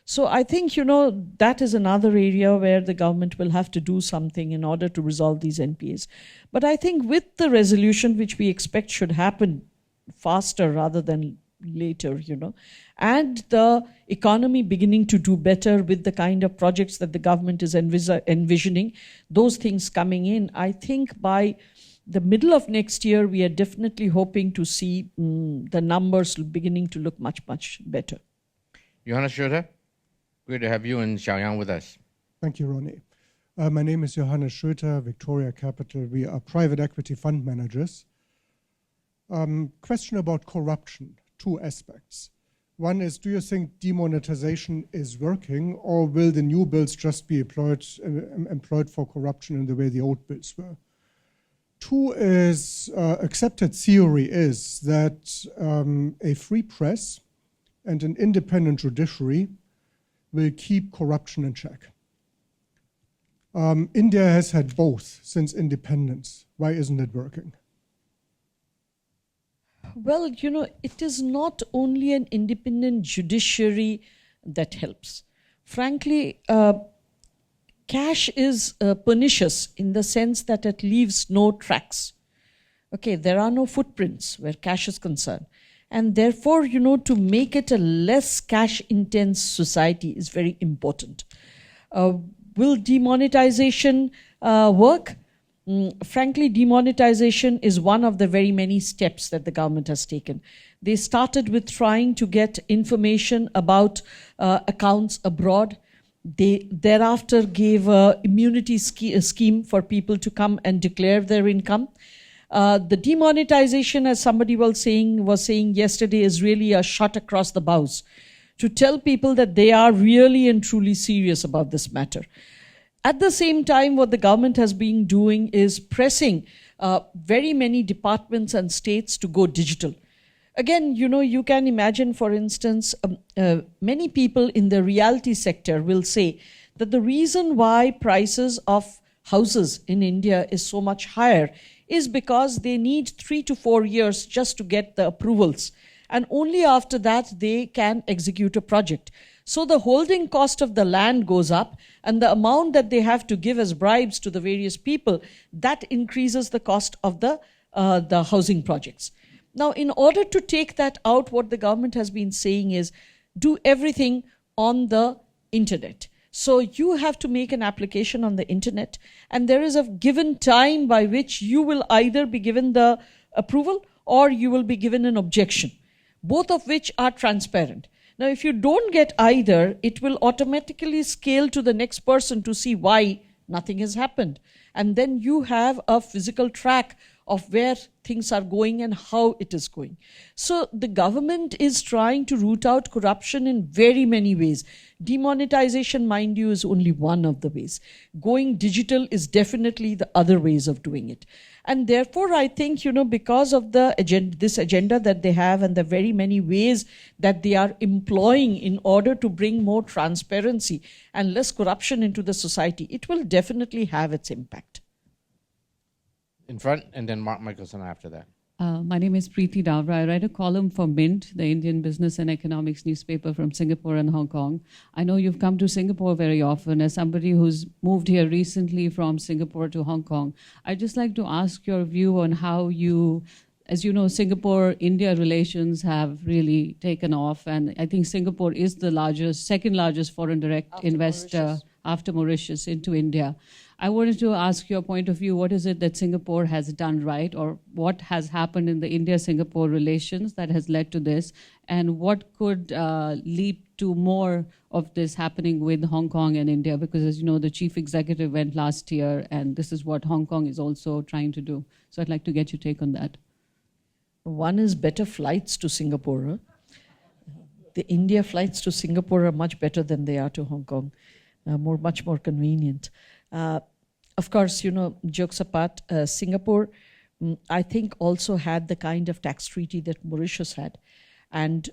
So I think, that is another area where the government will have to do something in order to resolve these NPAs. But I think with the resolution, which we expect should happen faster rather than later, and the economy beginning to do better with the kind of projects that the government is envisioning, those things coming in, I think by the middle of next year, we are definitely hoping to see the numbers beginning to look much, much better. Johannes Schroeder, great to have you and Xiaoyang with us. Thank you, Ronnie. My name is Johannes Schroeder, Victoria Capital. We are private equity fund managers. Question about corruption, 2 aspects. One is, do you think demonetization is working, or will the new bills just be employed for corruption in the way the old bills were? 2 is, accepted theory is that a free press and an independent judiciary will keep corruption in check. India has had both since independence. Why isn't it working? Well, it is not only an independent judiciary that helps. Frankly, cash is pernicious in the sense that it leaves no tracks. Okay, there are no footprints where cash is concerned. And therefore, to make it a less cash-intense society is very important. Will demonetization work? Frankly, demonetization is one of the very many steps that the government has taken. They started with trying to get information about accounts abroad. They thereafter gave an immunity scheme for people to come and declare their income. The demonetization, as somebody was saying yesterday, is really a shot across the bows to tell people that they are really and truly serious about this matter. At the same time, what the government has been doing is pressing very many departments and states to go digital. Again, you can imagine, for instance, many people in the realty sector will say that the reason why prices of houses in India is so much higher is because they need 3 to 4 years just to get the approvals. And only after that they can execute a project. So the holding cost of the land goes up, and the amount that they have to give as bribes to the various people, that increases the cost of the housing projects. Now, in order to take that out, what the government has been saying is do everything on the internet. So you have to make an application on the internet, and there is a given time by which you will either be given the approval or you will be given an objection, both of which are transparent. Now, if you don't get either, it will automatically scale to the next person to see why nothing has happened. And then you have a physical track of where things are going and how it is going. So the government is trying to root out corruption in very many ways. Demonetization, mind you, is only one of the ways. Going digital is definitely the other ways of doing it. And therefore, I think, because of this agenda that they have and the very many ways that they are employing in order to bring more transparency and less corruption into the society, it will definitely have its impact. In front, and then Mark Michelson after that. My name is Preeti Davra. I write a column for Mint, the Indian business and economics newspaper from Singapore and Hong Kong. I know you've come to Singapore very often. As somebody who's moved here recently from Singapore to Hong Kong, I'd just like to ask your view on how as you know, Singapore-India relations have really taken off, and I think Singapore is the second largest foreign direct investor after Mauritius into India. I wanted to ask your point of view. What is it that Singapore has done right, or what has happened in the India-Singapore relations that has led to this, and what could lead to more of this happening with Hong Kong and India? Because as you know, the chief executive went last year, and this is what Hong Kong is also trying to do. So I'd like to get your take on that. One is better flights to Singapore. Huh? The India flights to Singapore are much better than they are to Hong Kong. Much more convenient. Of course, jokes apart, Singapore, I think, also had the kind of tax treaty that Mauritius had. And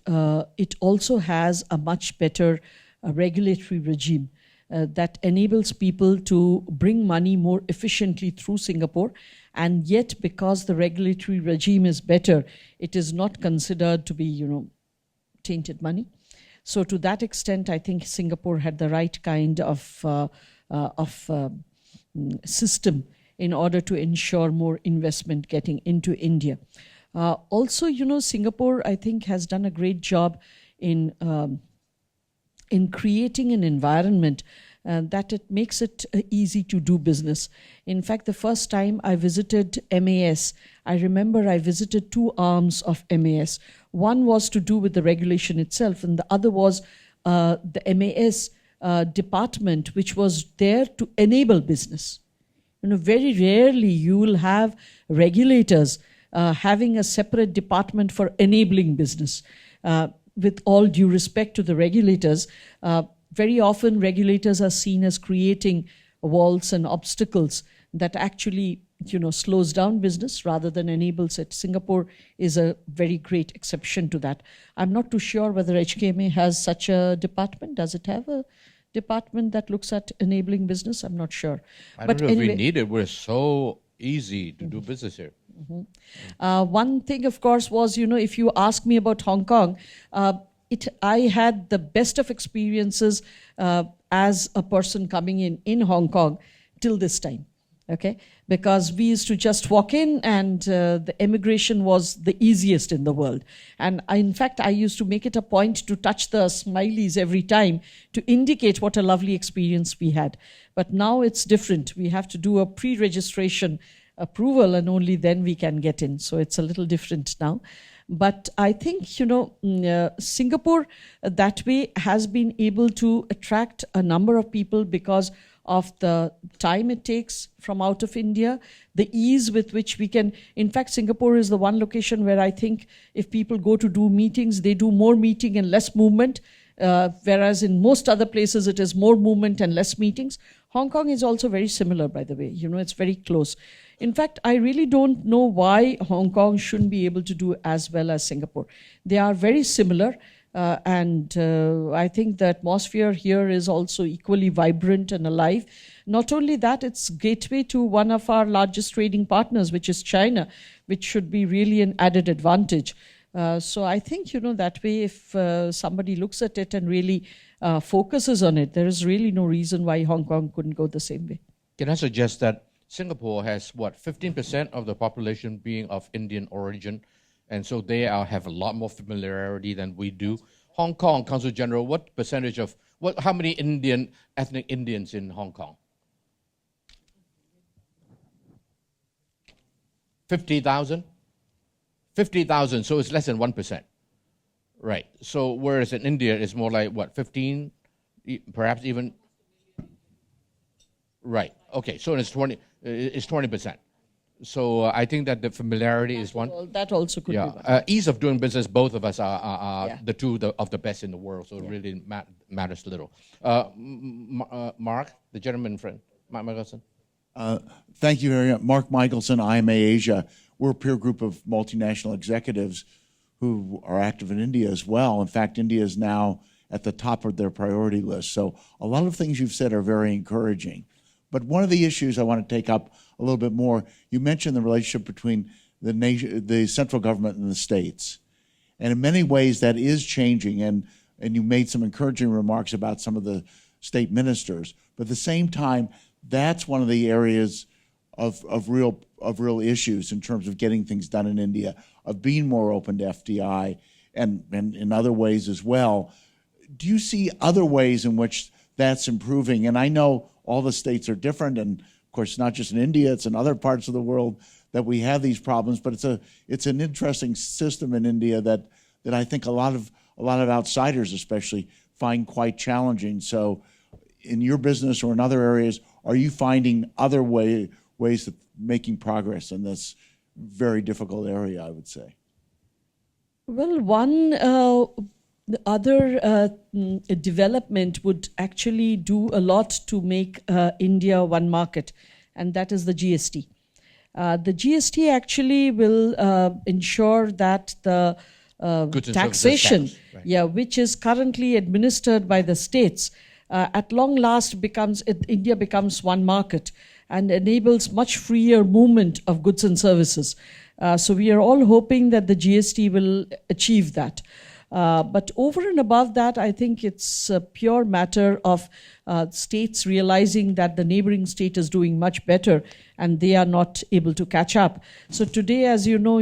it also has a much better regulatory regime that enables people to bring money more efficiently through Singapore. And yet, because the regulatory regime is better, it is not considered to be, tainted money. So to that extent, I think Singapore had the right kind of system in order to ensure more investment getting into India. Also, Singapore, I think, has done a great job in creating an environment that it makes it easy to do business. In fact, the first time I visited MAS, I remember I visited 2 arms of MAS. One was to do with the regulation itself, and the other was the MAS department, which was there to enable business. Very rarely you will have regulators having a separate department for enabling business. With all due respect to the regulators, very often regulators are seen as creating walls and obstacles that actually, slows down business rather than enables it. Singapore is a very great exception to that. I'm not too sure whether HKMA has such a department. Does it have a department that looks at enabling business? I'm not sure. I don't know if we need it. We're so easy to do business here. One thing, of course, was, if you ask me about Hong Kong, I had the best of experiences as a person coming in Hong Kong till this time. Okay, because we used to just walk in and the immigration was the easiest in the world. And in fact, I used to make it a point to touch the smileys every time to indicate what a lovely experience we had. But now it's different. We have to do a pre-registration approval and only then we can get in. So it's a little different now. But I think, Singapore that way has been able to attract a number of people because of the time it takes from out of India, the ease with which we can. In fact, Singapore is the one location where I think if people go to do meetings, they do more meeting and less movement, whereas in most other places it is more movement and less meetings. Hong Kong is also very similar, by the way. It's very close. In fact, I really don't know why Hong Kong shouldn't be able to do as well as Singapore. They are very similar. And I think the atmosphere here is also equally vibrant and alive. Not only that, it's gateway to one of our largest trading partners, which is China, which should be really an added advantage. So I think, that way, if somebody looks at it and really focuses on it, there is really no reason why Hong Kong couldn't go the same way. Can I suggest that Singapore has, 15% of the population being of Indian origin? And so they have a lot more familiarity than we do. Hong Kong, Consul General, what percentage of, how many ethnic Indians in Hong Kong? 50,000? 50,000, so it's less than 1%. Right. So whereas in India, it's more like, 15, perhaps even? Right. Okay, so it's 20%. So I think that the familiarity is one. That also could be one. Ease of doing business, both of us are the two of the best in the world, so it really matters little. Mark, the gentleman in front, Mark Michelson. Thank you very much. Mark Michelson, IMA Asia. We're a peer group of multinational executives who are active in India as well. In fact, India is now at the top of their priority list. So a lot of things you've said are very encouraging. But one of the issues I want to take up a little bit more, you mentioned the relationship between the central government and the states. And in many ways that is changing, and you made some encouraging remarks about some of the state ministers. But at the same time, that's one of the areas of real issues in terms of getting things done in India, of being more open to FDI and in other ways as well. Do you see other ways in which that's improving? And I know all the states are different, and of course, not just in India, it's in other parts of the world that we have these problems. But it's an interesting system in India that I think a lot of outsiders, especially, find quite challenging. So, in your business or in other areas, are you finding other ways of making progress in this very difficult area? I would say. Well, one other development would actually do a lot to make India one market, and that is the GST. The GST actually will ensure that the taxation, which is currently administered by the states, at long last India becomes one market and enables much freer movement of goods and services. So we are all hoping that the GST will achieve that. But over and above that, I think it's a pure matter of states realizing that the neighboring state is doing much better and they are not able to catch up. So today, as you know,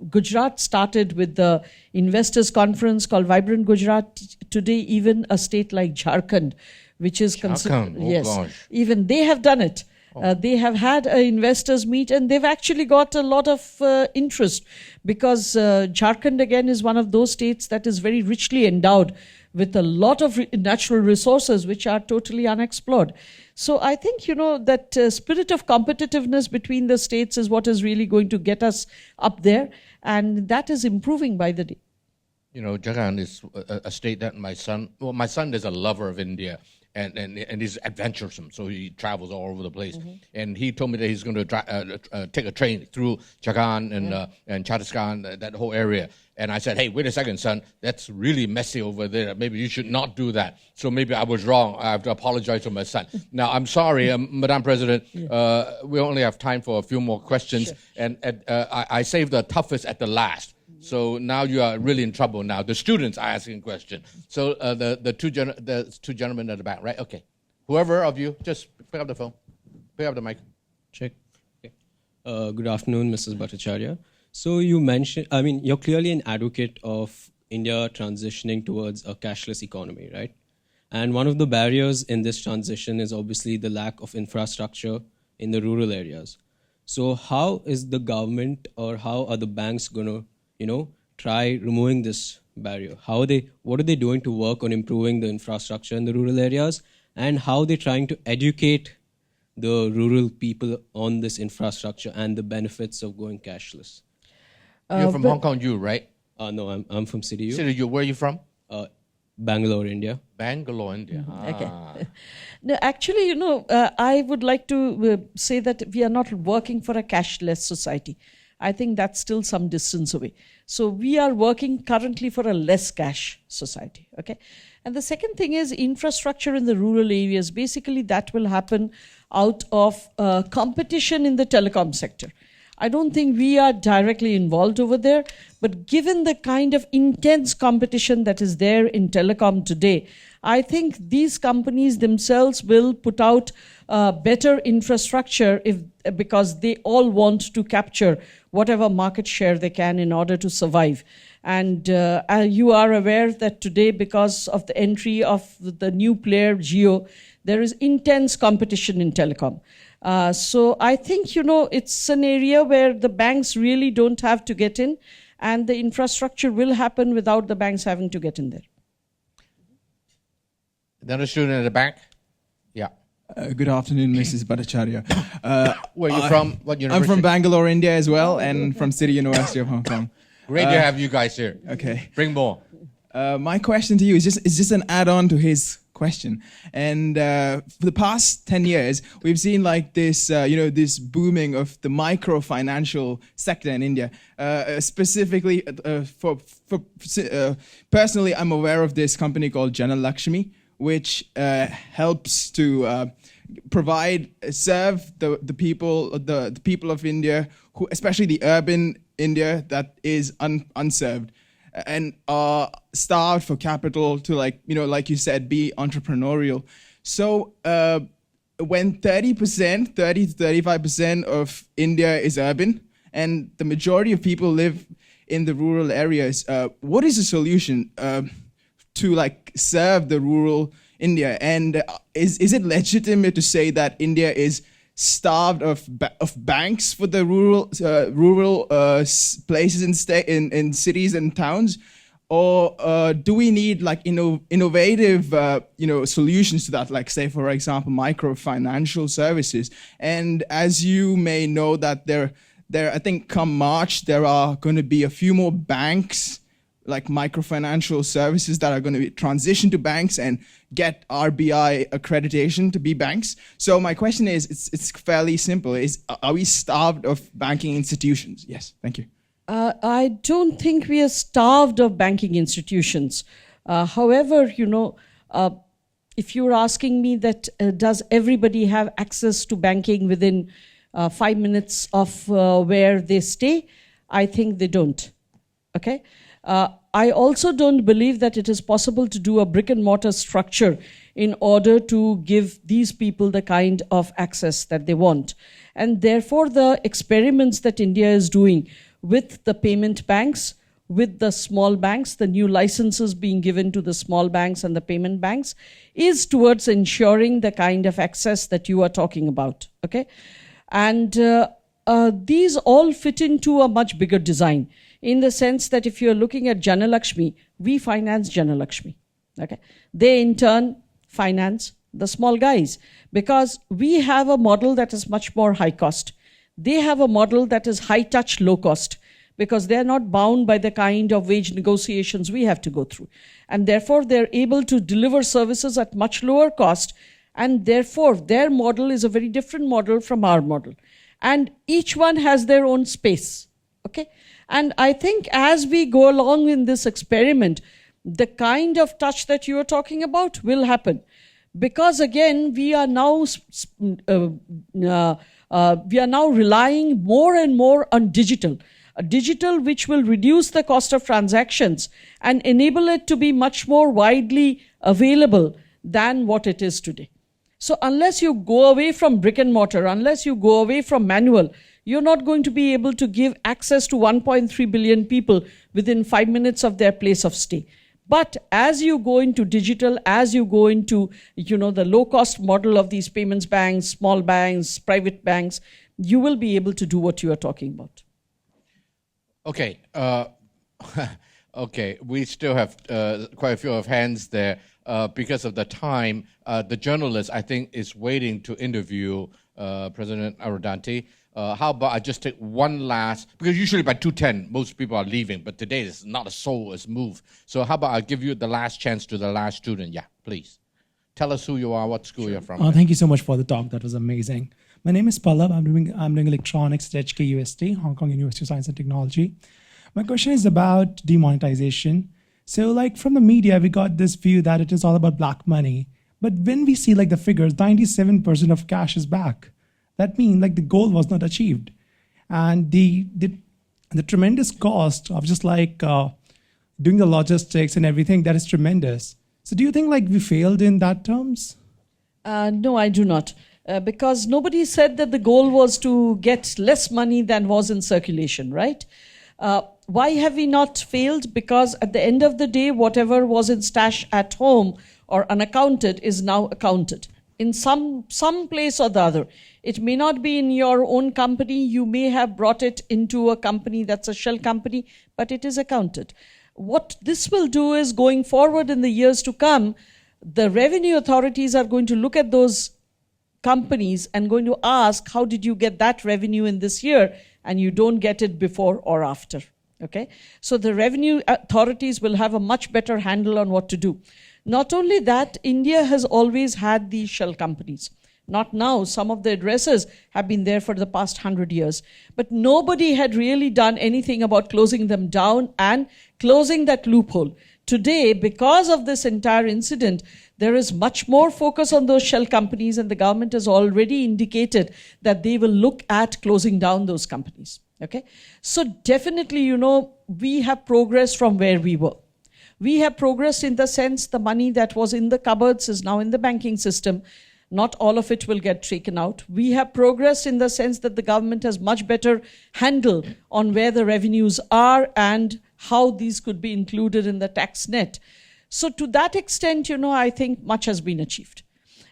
Gujarat started with the investors conference called Vibrant Gujarat. Today, even a state like Jharkhand, which is considered, even they have done it. They have had an investors meet and they've actually got a lot of interest because Jharkhand again is one of those states that is very richly endowed with a lot of natural resources which are totally unexplored. So I think, that spirit of competitiveness between the states is what is really going to get us up there, and that is improving by the day. Jharkhand is a state that my son is a lover of India. And he's adventuresome, so he travels all over the place. Mm-hmm. And he told me that he's going to take a train through Jharkhand and Chhattisgarh, that whole area. And I said, hey, wait a second, son, that's really messy over there. Maybe you should not do that. So maybe I was wrong. I have to apologize to my son. Now, I'm sorry, Madam President, we only have time for a few more questions. Sure. And I saved the toughest at the last. So now you are really in trouble now. The students are asking questions. So the two gentlemen at the back, right? Okay. Whoever of you, just pick up the phone. Pick up the mic. Check. Okay. Good afternoon, Mrs. Bhattacharya. So you mentioned, you're clearly an advocate of India transitioning towards a cashless economy, right? And one of the barriers in this transition is obviously the lack of infrastructure in the rural areas. So how is the government or how are the banks going to, try removing this barrier? What are they doing to work on improving the infrastructure in the rural areas? And how are they trying to educate the rural people on this infrastructure and the benefits of going cashless? You're from Hong Kong, right? No, I'm from City U. City U, where are you from? Bangalore, India. Bangalore, India. Okay. No, actually, I would like to say that we are not working for a cashless society. I think that's still some distance away. So we are working currently for a less cash society. Okay. And the second thing is infrastructure in the rural areas. Basically, that will happen out of competition in the telecom sector. I don't think we are directly involved over there, but given the kind of intense competition that is there in telecom today, I think these companies themselves will put out better infrastructure because they all want to capture whatever market share they can in order to survive. And you are aware that today, because of the entry of the new player, Jio, there is intense competition in telecom. So I think, it's an area where the banks really don't have to get in, and the infrastructure will happen without the banks having to get in there. Another student at the back? Yeah. Good afternoon, Mrs. Bhattacharya. Where are you from? What university? I'm from Bangalore, India as well, and from City University of Hong Kong. Great to have you guys here. Okay. Bring more. My question to you is just an add-on to his question. And for the past 10 years, we've seen like this, this booming of the micro-financial sector in India. Specifically, personally, I'm aware of this company called Jana Lakshmi, which helps to serve the people of India, who, especially the urban India that is unserved and are starved for capital to, like you said, be entrepreneurial. So when 30 to 35% of India is urban and the majority of people live in the rural areas, what is the solution to serve the rural India? And is it legitimate to say that India is starved of banks for the rural places in cities and towns, or do we need innovative solutions to that, like say for example microfinancial services? And as you may know that there I think come March there are going to be a few more banks, like microfinancial services, that are going to be transitioned to banks and get RBI accreditation to be banks. So my question is, it's fairly simple. Are we starved of banking institutions? Yes, thank you. I don't think we are starved of banking institutions. However, if you're asking me that does everybody have access to banking within 5 minutes of where they stay, I think they don't. Okay? I also don't believe that it is possible to do a brick and mortar structure in order to give these people the kind of access that they want. And therefore, the experiments that India is doing with the payment banks, with the small banks, the new licenses being given to the small banks and the payment banks, is towards ensuring the kind of access that you are talking about. Okay? And these all fit into a much bigger design, in the sense that if you're looking at Jana Lakshmi, we finance Jana Lakshmi. Okay? They in turn finance the small guys, because we have a model that is much more high cost. They have a model that is high touch, low cost, because they're not bound by the kind of wage negotiations we have to go through. And therefore, they're able to deliver services at much lower cost. And therefore, their model is a very different model from our model. And each one has their own space. Okay? And I think as we go along in this experiment, the kind of touch that you are talking about will happen. Because again, we are now relying more and more on digital. A digital which will reduce the cost of transactions and enable it to be much more widely available than what it is today. So unless you go away from brick and mortar, unless you go away from manual, you're not going to be able to give access to 1.3 billion people within 5 minutes of their place of stay. But as you go into digital, as you go into, the low-cost model of these payments banks, small banks, private banks, you will be able to do what you are talking about. Okay. Okay. We still have quite a few of hands there. Because of the time, the journalist, I think, is waiting to interview President Arundhati. How about I just take one last, because usually by 2:10, most people are leaving, but today is not a soul is moved. So how about I give you the last chance to the last student? Yeah, please. Tell us who you are, what school you're from. Thank you so much for the talk. That was amazing. My name is Pallab. I'm doing electronics at HKUST, Hong Kong University of Science and Technology. My question is about demonetization. So like from the media, we got this view that it is all about black money. But when we see like the figures, 97% of cash is back. That means like the goal was not achieved. And the tremendous cost of just like doing the logistics and everything, that is tremendous. So do you think like we failed in that terms? No, I do not. Because nobody said that the goal was to get less money than was in circulation, right? Why have we not failed? Because at the end of the day, whatever was in stash at home or unaccounted is now accounted in some place or the other. It may not be in your own company. You may have brought it into a company that's a shell company, but it is accounted. What this will do is going forward in the years to come, the revenue authorities are going to look at those companies and going to ask, how did you get that revenue in this year? And you don't get it before or after. Okay, so the revenue authorities will have a much better handle on what to do. Not only that, India has always had these shell companies. Not now, some of the addresses have been there for the past 100 years. But nobody had really done anything about closing them down and closing that loophole. Today, because of this entire incident, there is much more focus on those shell companies, and the government has already indicated that they will look at closing down those companies. Okay, so definitely, we have progressed from where we were. We have progressed in the sense the money that was in the cupboards is now in the banking system. Not all of it will get taken out. We have progressed in the sense that the government has much better handle on where the revenues are and how these could be included in the tax net. So to that extent, I think much has been achieved.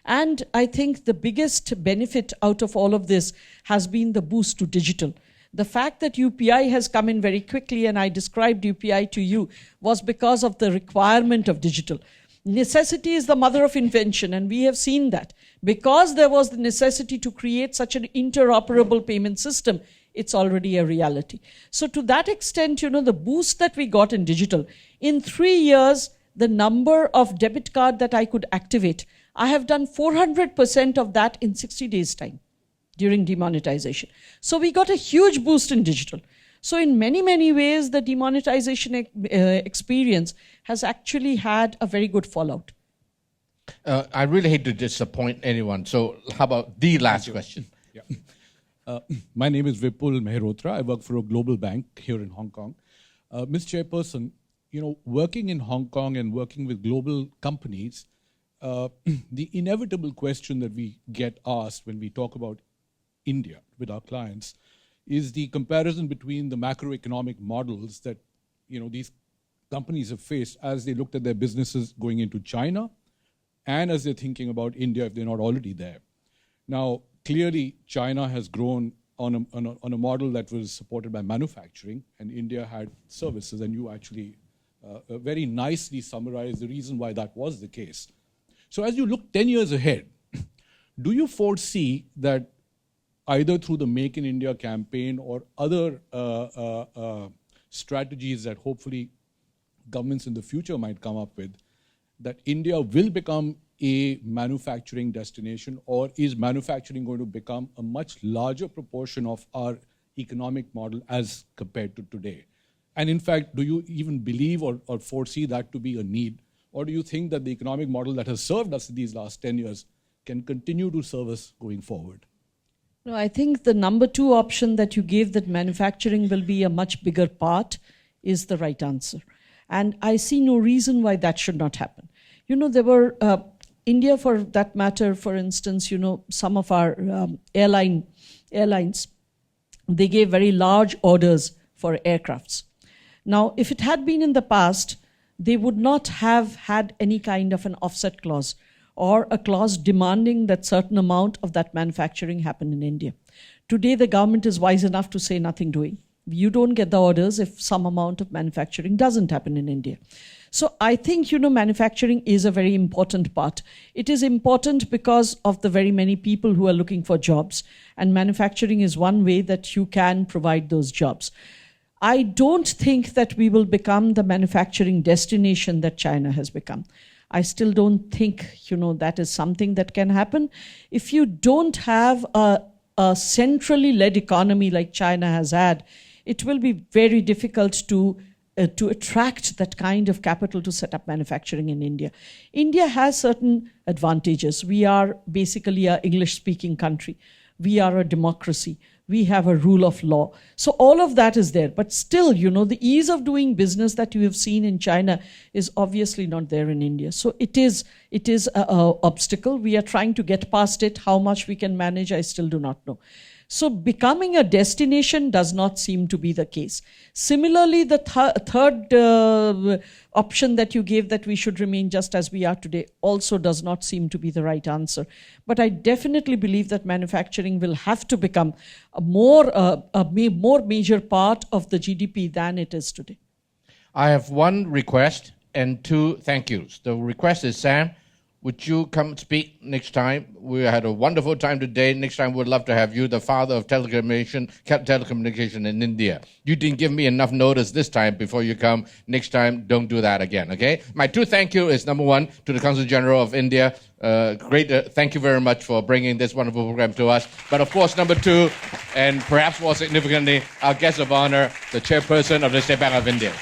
And I think the biggest benefit out of all of this has been the boost to digital. The fact that UPI has come in very quickly, and I described UPI to you, was because of the requirement of digital. Necessity is the mother of invention, and we have seen that. Because there was the necessity to create such an interoperable payment system, it's already a reality. So to that extent, the boost that we got in digital, in 3 years, the number of debit card that I could activate, I have done 400% of that in 60 days' time during demonetization. So we got a huge boost in digital. So in many, many ways, the demonetization experience has actually had a very good fallout. I really hate to disappoint anyone. So how about the last question? Yeah. My name is Vipul Mehrotra. I work for a global bank here in Hong Kong. Ms. Chairperson, working in Hong Kong and working with global companies, the inevitable question that we get asked when we talk about India with our clients is the comparison between the macroeconomic models that these companies have faced as they looked at their businesses going into China and as they're thinking about India if they're not already there. Now, clearly, China has grown on a model that was supported by manufacturing, and India had services, and you actually very nicely summarized the reason why that was the case. So as you look 10 years ahead, do you foresee that either through the Make in India campaign or other strategies that hopefully governments in the future might come up with, that India will become a manufacturing destination, or is manufacturing going to become a much larger proportion of our economic model as compared to today? And in fact, do you even believe or foresee that to be a need? Or do you think that the economic model that has served us these last 10 years can continue to serve us going forward? No, I think the number 2 option that you gave, that manufacturing will be a much bigger part, is the right answer. And I see no reason why that should not happen. There were India, for that matter, for instance, some of our airlines, they gave very large orders for aircrafts. Now, if it had been in the past, they would not have had any kind of an offset clause or a clause demanding that certain amount of that manufacturing happen in India. Today, the government is wise enough to say nothing doing. You don't get the orders if some amount of manufacturing doesn't happen in India. So I think, manufacturing is a very important part. It is important because of the very many people who are looking for jobs, and manufacturing is one way that you can provide those jobs. I don't think that we will become the manufacturing destination that China has become. I still don't think, that is something that can happen. If you don't have a centrally led economy like China has had, it will be very difficult to attract that kind of capital to set up manufacturing in India. India has certain advantages. We are basically an English-speaking country. We are a democracy. We have a rule of law. So all of that is there. But still, the ease of doing business that you have seen in China is obviously not there in India. So it is an obstacle. We are trying to get past it. How much we can manage, I still do not know. So becoming a destination does not seem to be the case. Similarly, the third option that you gave, that we should remain just as we are today, also does not seem to be the right answer. But I definitely believe that manufacturing will have to become a more major part of the GDP than it is today. I have one request and two thank yous. The request is, Sam, would you come speak next time? We had a wonderful time today. Next time, we'd love to have you, the father of telecommunication in India. You didn't give me enough notice this time before you come. Next time, don't do that again, okay? My two thank you is, number one, to the Consul General of India. Thank you very much for bringing this wonderful program to us. But of course, number two, and perhaps more significantly, our guest of honor, the Chairperson of the State Bank of India.